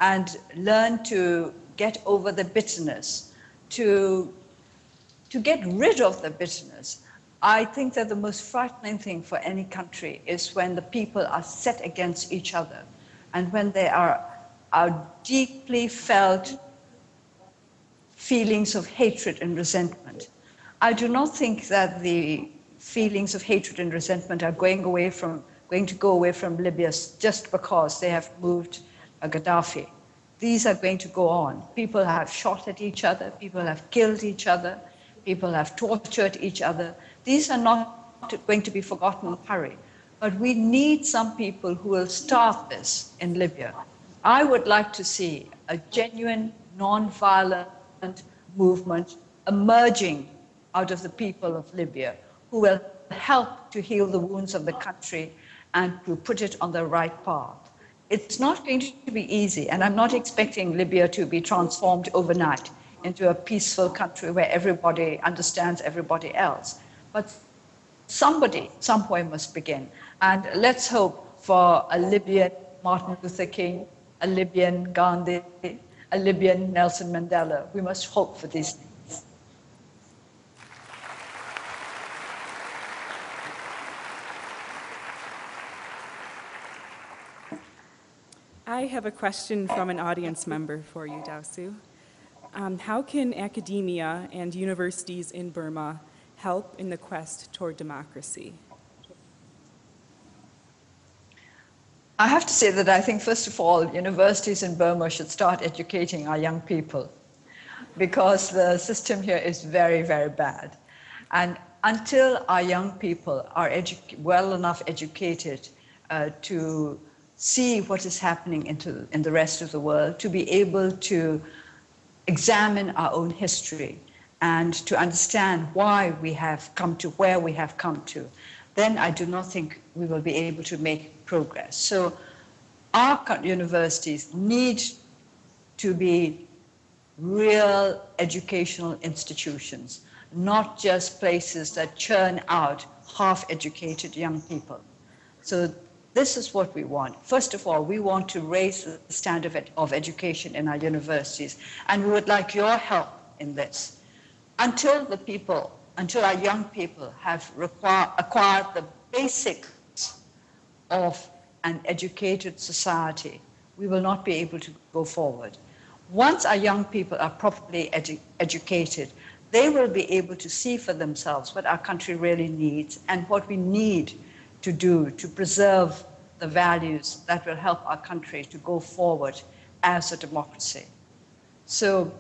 and learn to get over the bitterness, to get rid of the bitterness. I think that the most frightening thing for any country is when the people are set against each other and when there are deeply felt feelings of hatred and resentment. I do not think that the feelings of hatred and resentment are going to go away from Libya just because they have moved Gaddafi. These are going to go on. People have shot at each other, people have killed each other, people have tortured each other. These are not going to be forgotten in a hurry. But we need some people who will start this in Libya. I would like to see a genuine, non-violent movement emerging out of the people of Libya, who will help to heal the wounds of the country and to put it on the right path. It's not going to be easy, and I'm not expecting Libya to be transformed overnight into a peaceful country where everybody understands everybody else. But somebody, somewhere must begin. And let's hope for a Libyan Martin Luther King, a Libyan Gandhi, a Libyan Nelson Mandela. We must hope for these things. I have a question from an audience member for you, Dao Su. How can academia and universities in Burma help in the quest toward democracy? I have to say that I think, first of all, universities in Burma should start educating our young people. because the system here is very, very bad. And until our young people are well enough educated to see what is happening in the rest of the world, to be able to examine our own history and to understand why we have come to where we have come to, then I do not think we will be able to make progress. So our universities need to be real educational institutions, not just places that churn out half-educated young people. So this is what we want. First of all, we want to raise the standard of education in our universities, and we would like your help in this. Until our young people have acquired the basics of an educated society, we will not be able to go forward. Once our young people are properly educated, they will be able to see for themselves what our country really needs and what we need to do to preserve the values that will help our country to go forward as a democracy. So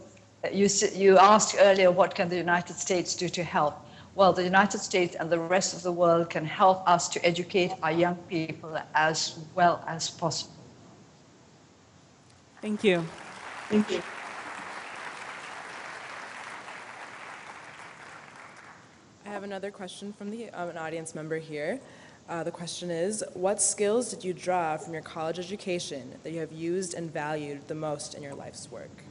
you asked earlier, what can the United States do to help? Well, the United States and the rest of the world can help us to educate our young people as well as possible. Thank you. Thank you. I have another question from an audience member here. The question is, what skills did you draw from your college education that you have used and valued the most in your life's work?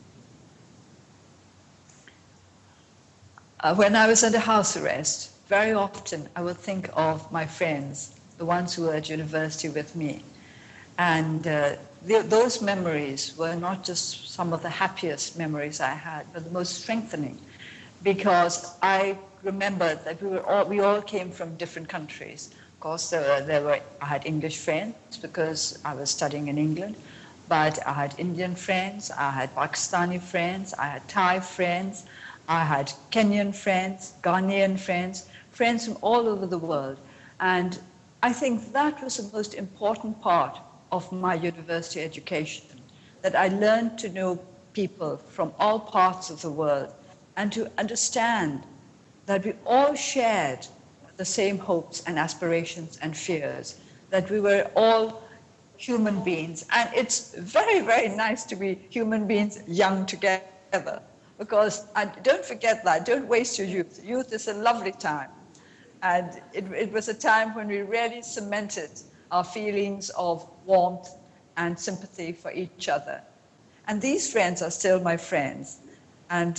When I was under house arrest, very often I would think of my friends, the ones who were at university with me. And those memories were not just some of the happiest memories I had, but the most strengthening, because I remember that we all came from different countries. Of course, I had English friends because I was studying in England, but I had Indian friends, I had Pakistani friends, I had Thai friends, I had Kenyan friends, Ghanaian friends, friends from all over the world. And I think that was the most important part of my university education, that I learned to know people from all parts of the world and to understand that we all shared the same hopes and aspirations and fears, that we were all human beings. And it's very, very nice to be human beings young together, because don't forget that, don't waste your youth. Youth is a lovely time. And it was a time when we really cemented our feelings of warmth and sympathy for each other. And these friends are still my friends. And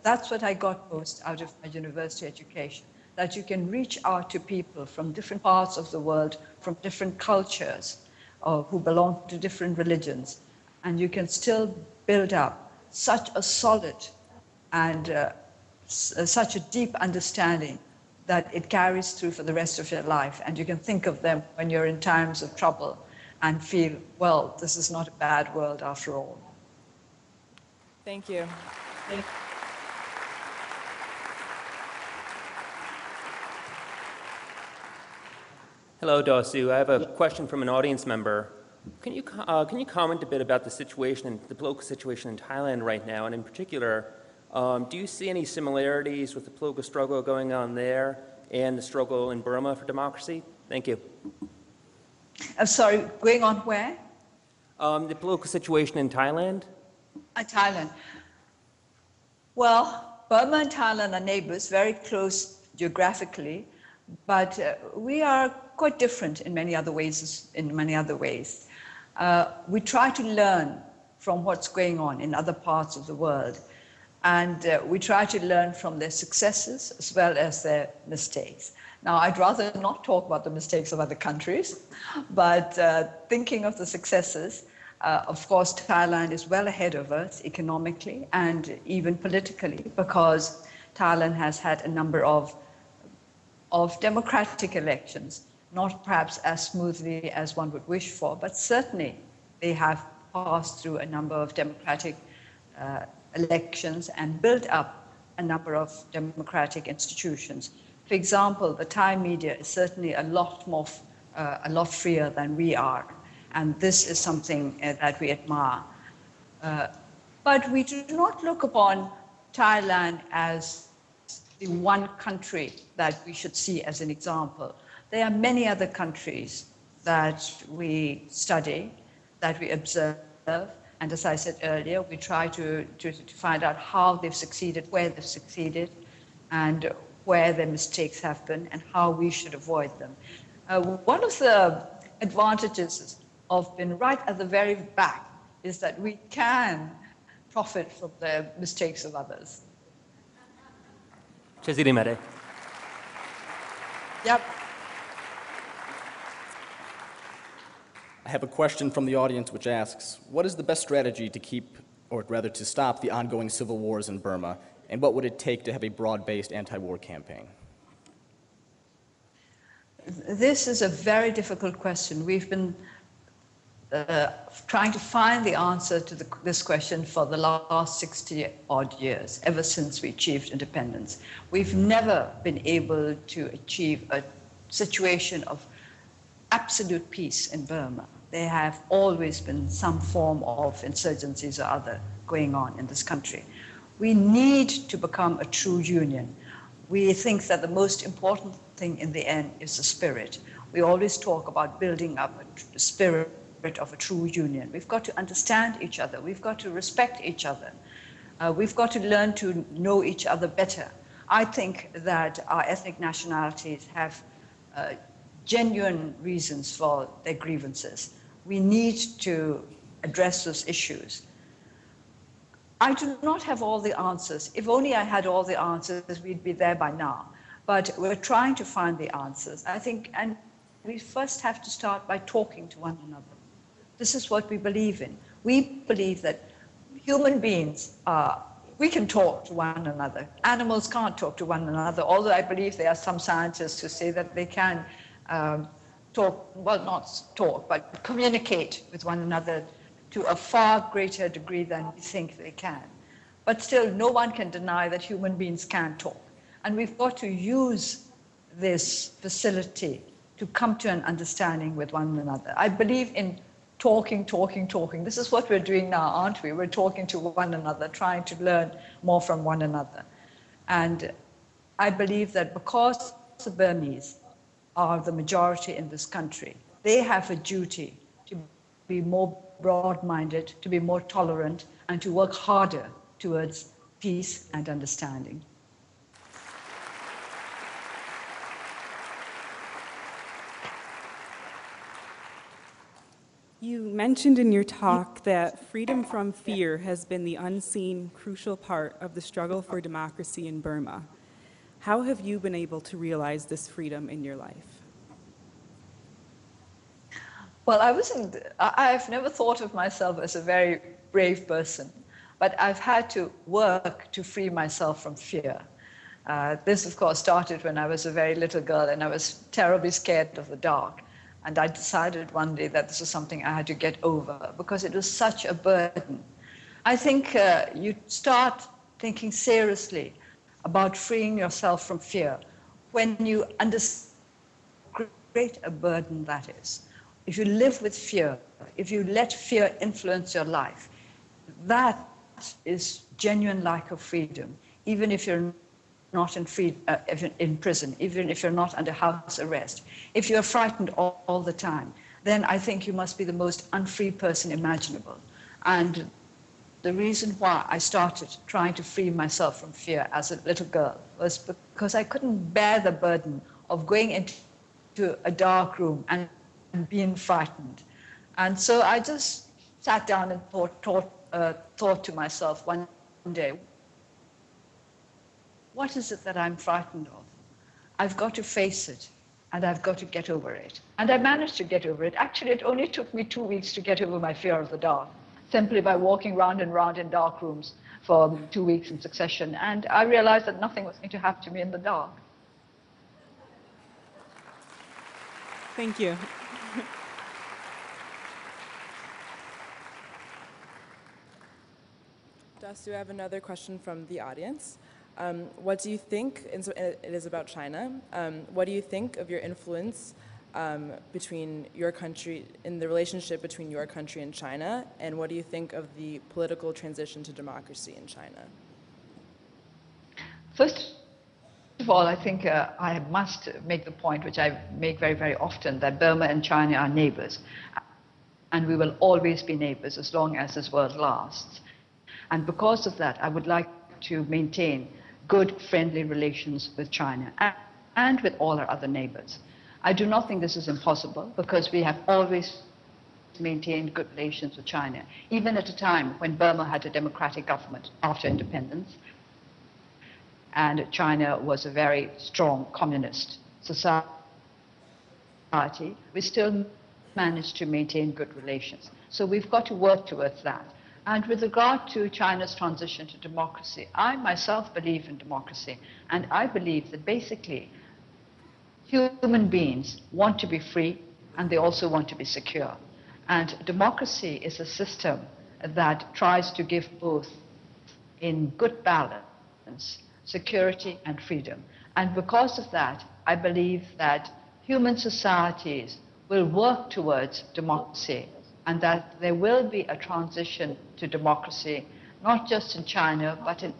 that's what I got most out of my university education, that you can reach out to people from different parts of the world, from different cultures, who belong to different religions. And you can still build up such a solid and such a deep understanding that it carries through for the rest of your life. And you can think of them when you're in times of trouble and feel, well, this is not a bad world after all. Thank you. Thank you. Hello, Dosu. I have a question from an audience member. Can you comment a bit about the situation, the political situation in Thailand right now, and in particular, do you see any similarities with the political struggle going on there and the struggle in Burma for democracy? Thank you. I'm sorry, going on where? The political situation in Thailand. Thailand. Well, Burma and Thailand are neighbors, very close geographically, but we are quite different in many other ways. We try to learn from what's going on in other parts of the world, and we try to learn from their successes as well as their mistakes. Now, I'd rather not talk about the mistakes of other countries, but thinking of the successes, of course, Thailand is well ahead of us economically and even politically, because Thailand has had a number of democratic elections, not perhaps as smoothly as one would wish for, but certainly they have passed through a number of democratic elections and built up a number of democratic institutions. For example, the Thai media is certainly a lot freer than we are, and this is something that we admire. But we do not look upon Thailand as the one country that we should see as an example. There are many other countries that we study, that we observe, and as I said earlier, we try to find out how they've succeeded, where they've succeeded, and where their mistakes have been, and how we should avoid them. One of the advantages of being right at the very back is that we can profit from the mistakes of others. Yep. I have a question from the audience which asks, what is the best strategy to keep, or rather to stop, the ongoing civil wars in Burma, and what would it take to have a broad-based anti-war campaign? This is a very difficult question. We've been trying to find the answer to this question for the last 60-odd years, ever since we achieved independence. We've never been able to achieve a situation of absolute peace in Burma. There have always been some form of insurgencies or other going on in this country. We need to become a true union. We think that the most important thing in the end is the spirit. We always talk about building up a spirit of a true union. We've got to understand each other. We've got to respect each other. We've got to learn to know each other better. I think that our ethnic nationalities have genuine reasons for their grievances. We need to address those issues. I do not have all the answers. If only I had all the answers, we'd be there by now. But we're trying to find the answers, I think, and we first have to start by talking to one another. This is what we believe in. We believe that human beings we can talk to one another. Animals can't talk to one another, although I believe there are some scientists who say that they can talk, well, not talk, but communicate with one another to a far greater degree than we think they can. But still, no one can deny that human beings can talk. And we've got to use this facility to come to an understanding with one another. I believe in talking. This is what we're doing now, aren't we? We're talking to one another, trying to learn more from one another. And I believe that because the Burmese are the majority in this country, they have a duty to be more broad-minded, to be more tolerant, and to work harder towards peace and understanding. You mentioned in your talk that freedom from fear has been the unseen, crucial part of the struggle for democracy in Burma. How have you been able to realize this freedom in your life? Well, I've never thought of myself as a very brave person, but I've had to work to free myself from fear. This, of course, started when I was a very little girl and I was terribly scared of the dark. And I decided one day that this was something I had to get over because it was such a burden. I think you start thinking seriously about freeing yourself from fear when you understand how great a burden that is. If you live with fear, if you let fear influence your life, that is genuine lack of freedom, even if you're not in prison, even if you're not under house arrest. If you're frightened all the time, then I think you must be the most unfree person imaginable. And the reason why I started trying to free myself from fear as a little girl was because I couldn't bear the burden of going into a dark room and being frightened. And so I just sat down and thought to myself one day, what is it that I'm frightened of? I've got to face it, and I've got to get over it. And I managed to get over it. Actually, it only took me 2 weeks to get over my fear of the dark, simply by walking round and round in dark rooms for 2 weeks in succession. And I realized that nothing was going to happen to me in the dark. Thank you. Dasu, I have another question from the audience. What do you think, and so it is about China, what do you think of your influence between your country, in the relationship between your country and China, and what do you think of the political transition to democracy in China? First of all, I think I must make the point, which I make very, very often, that Burma and China are neighbors. And we will always be neighbors as long as this world lasts. And because of that, I would like to maintain good, friendly relations with China and with all our other neighbors. I do not think this is impossible because we have always maintained good relations with China, even at a time when Burma had a democratic government after independence, and China was a very strong communist society. We still managed to maintain good relations. So we've got to work towards that. And with regard to China's transition to democracy, I myself believe in democracy, and I believe that basically human beings want to be free and they also want to be secure. And democracy is a system that tries to give both in good balance, security and freedom. And because of that, I believe that human societies will work towards democracy and that there will be a transition to democracy, not just in China, but in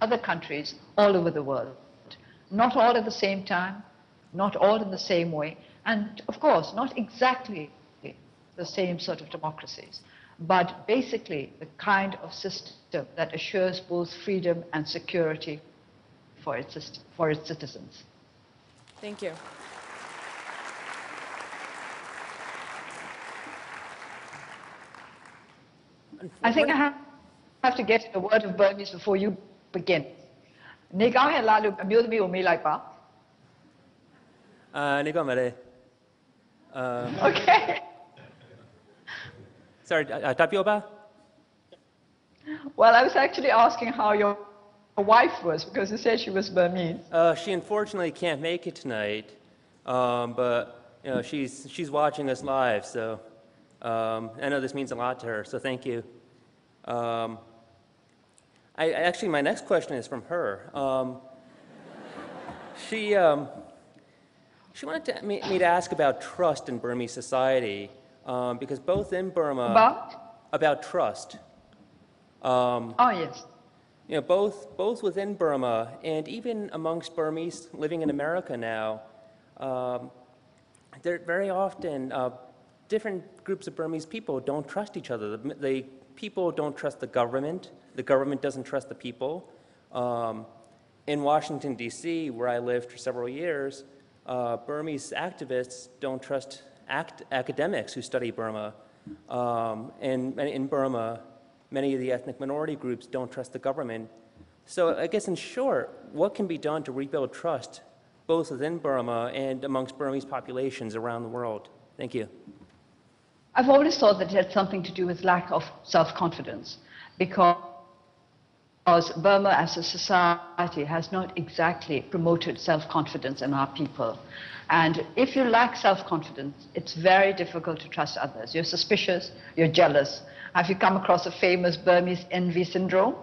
other countries all over the world. Not all at the same time, not all in the same way, and of course, not exactly the same sort of democracies, but basically the kind of system that assures both freedom and security for its citizens. Thank you. I think I have to get a word of Burmese before you begin. နေကောင်းရဲ့လားလို့အမျိုးသမီးကိုမေးလိုက်ပါ နေကောင်းပါလေ Okay. Sorry, တပြောပါ Well, I was actually asking how your wife was because you said she was Burmese. She unfortunately can't make it tonight, but you know, she's watching us live, so I know this means a lot to her, so thank you. Actually, my next question is from her. She wanted me to ask about trust in Burmese society, because both in Burma... About trust. Oh, yes. You know, both within Burma and even amongst Burmese living in America now, there very often different groups of Burmese people don't trust each other. The people don't trust the government doesn't trust the people. In Washington, D.C., where I lived for several years, Burmese activists don't trust academics who study Burma. And in Burma, many of the ethnic minority groups don't trust the government. So I guess in short, what can be done to rebuild trust both within Burma and amongst Burmese populations around the world? Thank you. I've always thought that it had something to do with lack of self-confidence because Burma as a society has not exactly promoted self-confidence in our people. And if you lack self-confidence, it's very difficult to trust others. You're suspicious, you're jealous. Have you come across a famous Burmese envy syndrome?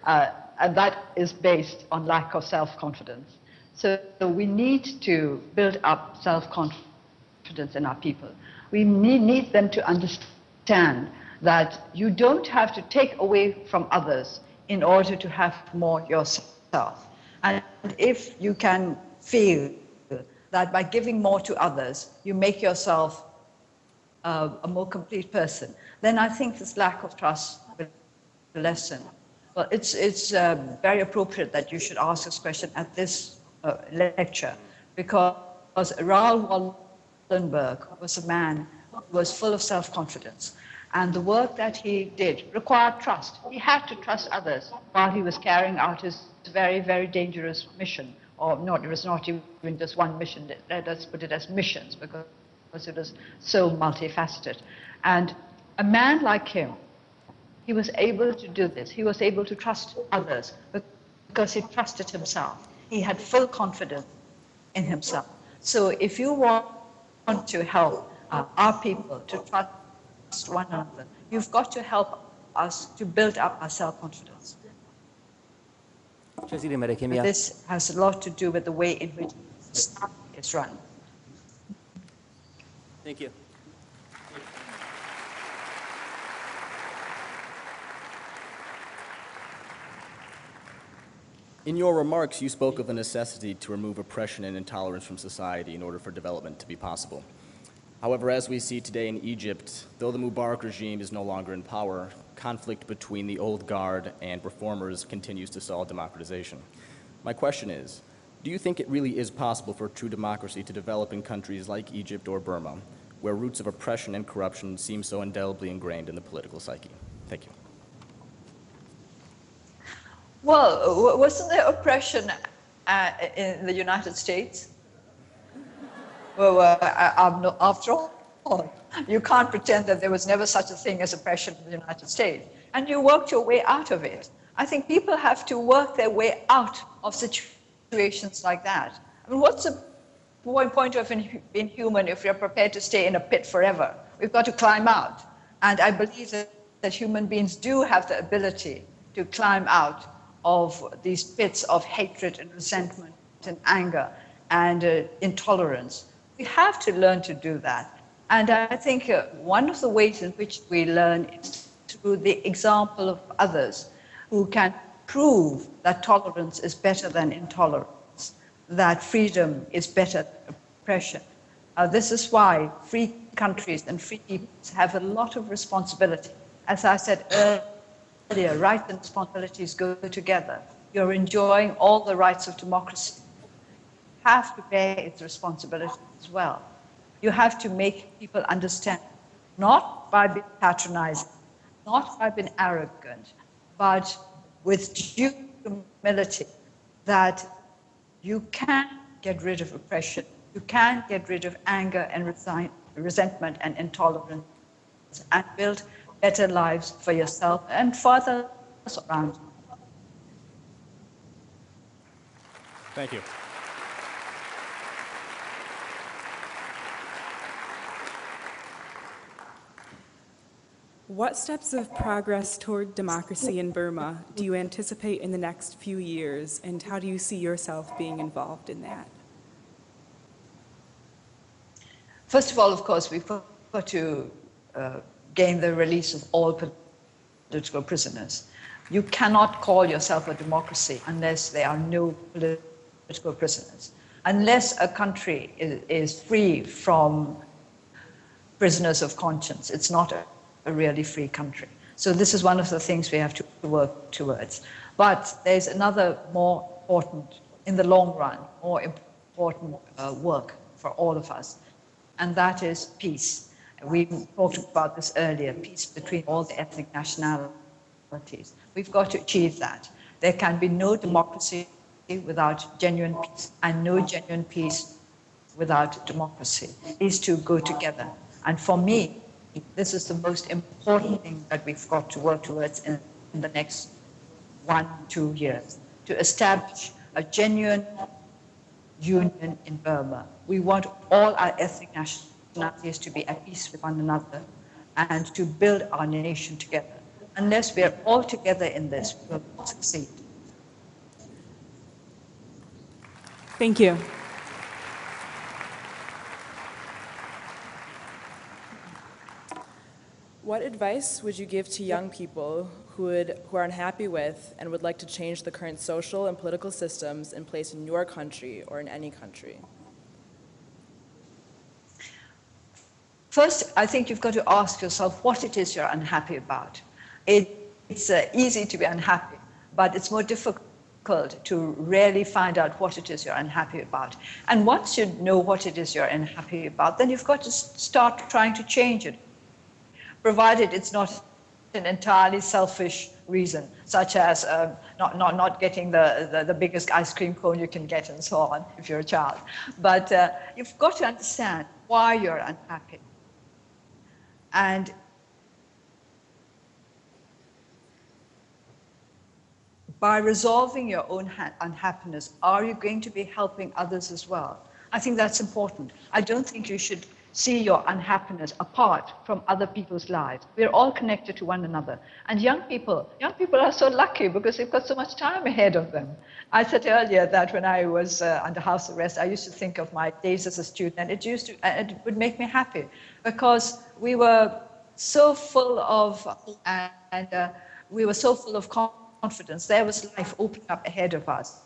And that is based on lack of self-confidence. So we need to build up self-confidence in our people. We need them to understand that you don't have to take away from others in order to have more yourself. And if you can feel that by giving more to others, you make yourself a more complete person, then I think this lack of trust will lessen. Well, it's very appropriate that you should ask this question at this lecture, because Raoul Wallenberg was a man who was full of self-confidence. And the work that he did required trust. He had to trust others while he was carrying out his very, very dangerous mission. Or not, it was not even just one mission. Let us put it as missions because it was so multifaceted. And a man like him, he was able to do this. He was able to trust others because he trusted himself. He had full confidence in himself. So if you want to help our people to trust one another, you've got to help us to build up our self-confidence. This has a lot to do with the way in which society is run. Thank you. In your remarks, you spoke of the necessity to remove oppression and intolerance from society in order for development to be possible. However, as we see today in Egypt, though the Mubarak regime is no longer in power, conflict between the old guard and reformers continues to stall democratization. My question is, do you think it really is possible for true democracy to develop in countries like Egypt or Burma, where roots of oppression and corruption seem so indelibly ingrained in the political psyche? Thank you. Well, wasn't there oppression in the United States? Well, after all, you can't pretend that there was never such a thing as oppression in the United States. And you worked your way out of it. I think people have to work their way out of situations like that. I mean, what's the point of being human if you're prepared to stay in a pit forever? We've got to climb out. And I believe that human beings do have the ability to climb out of these pits of hatred and resentment and anger and intolerance. We have to learn to do that. And I think one of the ways in which we learn is through the example of others who can prove that tolerance is better than intolerance, that freedom is better than oppression. This is why free countries and free peoples have a lot of responsibility. As I said earlier, rights and responsibilities go together. You're enjoying all the rights of democracy. You have to bear its responsibility as well. You have to make people understand, not by being patronizing, not by being arrogant, but with due humility, that you can get rid of oppression, you can get rid of anger and resentment and intolerance, and build better lives for yourself and for others around you. Thank you. What steps of progress toward democracy in Burma do you anticipate in the next few years, and how do you see yourself being involved in that? First of all, of course, we've got to gain the release of all political prisoners. You cannot call yourself a democracy unless there are no political prisoners. Unless a country is free from prisoners of conscience, it's not a really free country. So this is one of the things we have to work towards. But there's another more important, in the long run, more important work for all of us, and that is peace. We talked about this earlier, peace between all the ethnic nationalities. We've got to achieve that. There can be no democracy without genuine peace, and no genuine peace without democracy. These two go together. And for me, this is the most important thing that we've got to work towards in the next 1-2 years, to establish a genuine union in Burma. We want all our ethnic nationalities to be at peace with one another and to build our nation together. Unless we are all together in this, we will not succeed. Thank you. What advice would you give to young people who are unhappy with and would like to change the current social and political systems in place in your country or in any country? First, I think you've got to ask yourself what it is you're unhappy about. It's easy to be unhappy, but it's more difficult to really find out what it is you're unhappy about. And once you know what it is you're unhappy about, then you've got to start trying to change it, provided it's not an entirely selfish reason, such as not getting the biggest ice cream cone you can get and so on, if you're a child. But you've got to understand why you're unhappy. And by resolving your own unhappiness, are you going to be helping others as well? I think that's important. I don't think you should see your unhappiness apart from other people's lives. We're all connected to one another. And young people are so lucky because they've got so much time ahead of them. I said earlier that when I was under house arrest, I used to think of my days as a student, and it would make me happy because we were so full of, we were so full of confidence. There was life opening up ahead of us.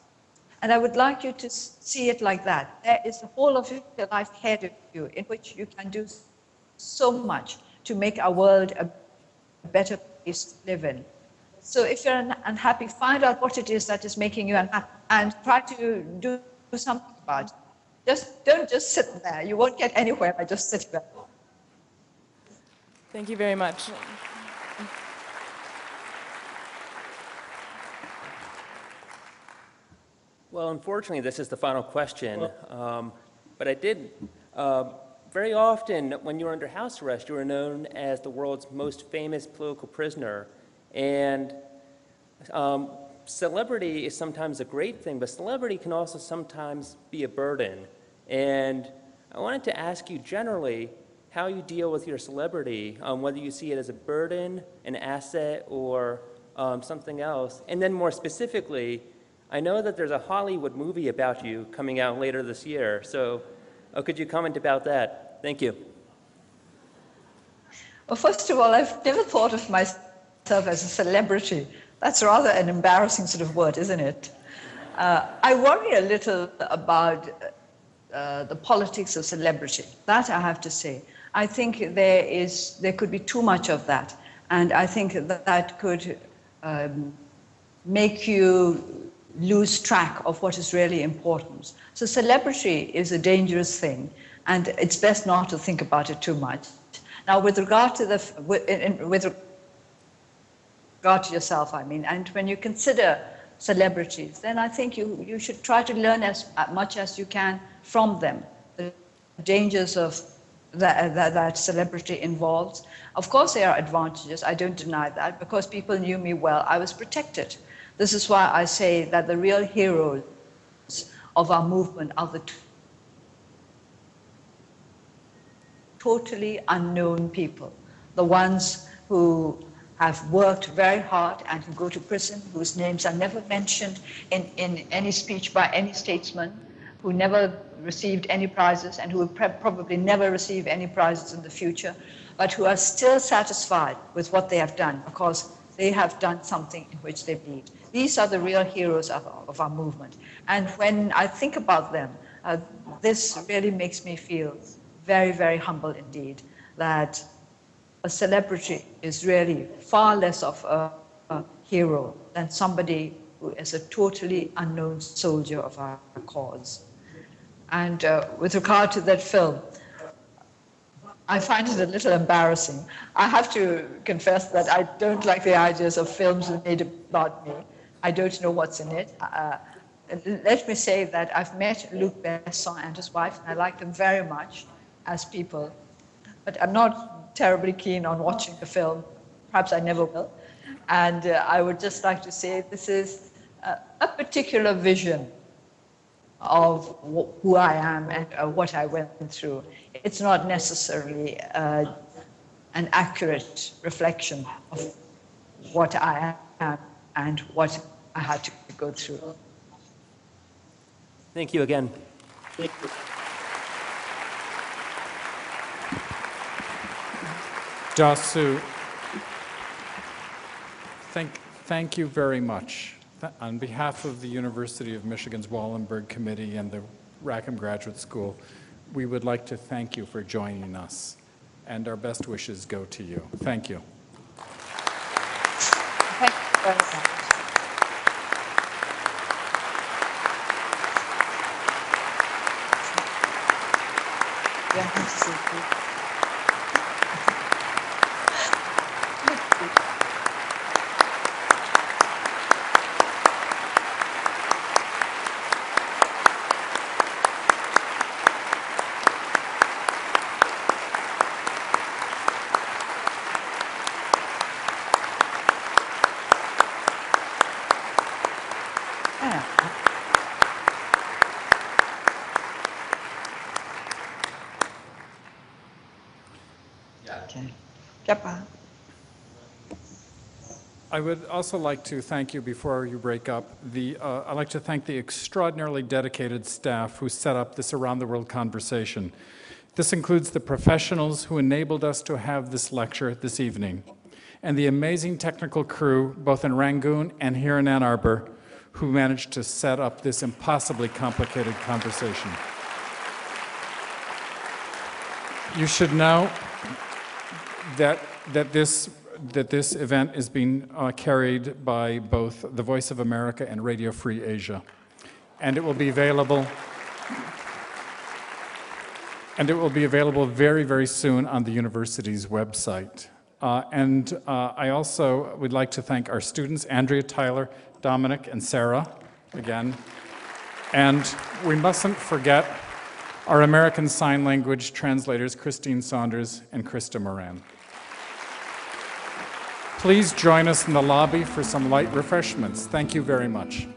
And I would like you to see it like that. There is the whole of your life ahead of you in which you can do so much to make our world a better place to live in. So if you're unhappy, find out what it is that is making you unhappy and try to do something about it. Don't just sit there. You won't get anywhere by just sitting there. Thank you very much. Well, unfortunately, this is the final question. But I did, very often when you were under house arrest, you were known as the world's most famous political prisoner. And celebrity is sometimes a great thing, but celebrity can also sometimes be a burden. And I wanted to ask you generally how you deal with your celebrity, whether you see it as a burden, an asset, or something else. And then more specifically, I know that there's a Hollywood movie about you coming out later this year, so could you comment about that? Thank you. Well, first of all, I've never thought of myself as a celebrity. That's rather an embarrassing sort of word, isn't it? I worry a little about the politics of celebrity. That I have to say. I think there could be too much of that, and I think that could make you lose track of what is really important. So celebrity is a dangerous thing, and it's best not to think about it too much. Now, with regard to with regard to yourself, I mean, and when you consider celebrities, then I think you should try to learn as much as you can from them, the dangers of that celebrity involves. Of course, there are advantages. I don't deny that. Because people knew me well, I was protected. This is why I say that the real heroes of our movement are the totally unknown people, the ones who have worked very hard and who go to prison, whose names are never mentioned in any speech by any statesman, who never received any prizes and who will probably never receive any prizes in the future, but who are still satisfied with what they have done because they have done something in which they believe. These are the real heroes of our movement. And when I think about them, this really makes me feel very, very humble indeed, that a celebrity is really far less of a hero than somebody who is a totally unknown soldier of our cause. And with regard to that film, I find it a little embarrassing. I have to confess that I don't like the ideas of films made about me. I don't know what's in it. Let me say that I've met Luc Besson and his wife, and I like them very much as people, but I'm not terribly keen on watching the film. Perhaps I never will. And I would just like to say this is a particular vision of who I am and what I went through. It's not necessarily an accurate reflection of what I am and what I had to go through. Thank you again. Thank you. Dasu, thank you very much. On behalf of the University of Michigan's Wallenberg Committee and the Rackham Graduate School, we would like to thank you for joining us, and our best wishes go to you. Thank you. Thank you very much. Yeah, nice to see you. I would also like to thank you before you break up. I'd like to thank the extraordinarily dedicated staff who set up this Around the World conversation. This includes the professionals who enabled us to have this lecture this evening. and the amazing technical crew, both in Rangoon and here in Ann Arbor, who managed to set up this impossibly complicated conversation. You should know that this event is being carried by both the Voice of America and Radio Free Asia, and it will be available. And it will be available very, very soon on the university's website. I also would like to thank our students, Andrea, Tyler, Dominic, and Sarah, again. And we mustn't forget our American Sign Language translators, Christine Saunders and Krista Moran. Please join us in the lobby for some light refreshments. Thank you very much.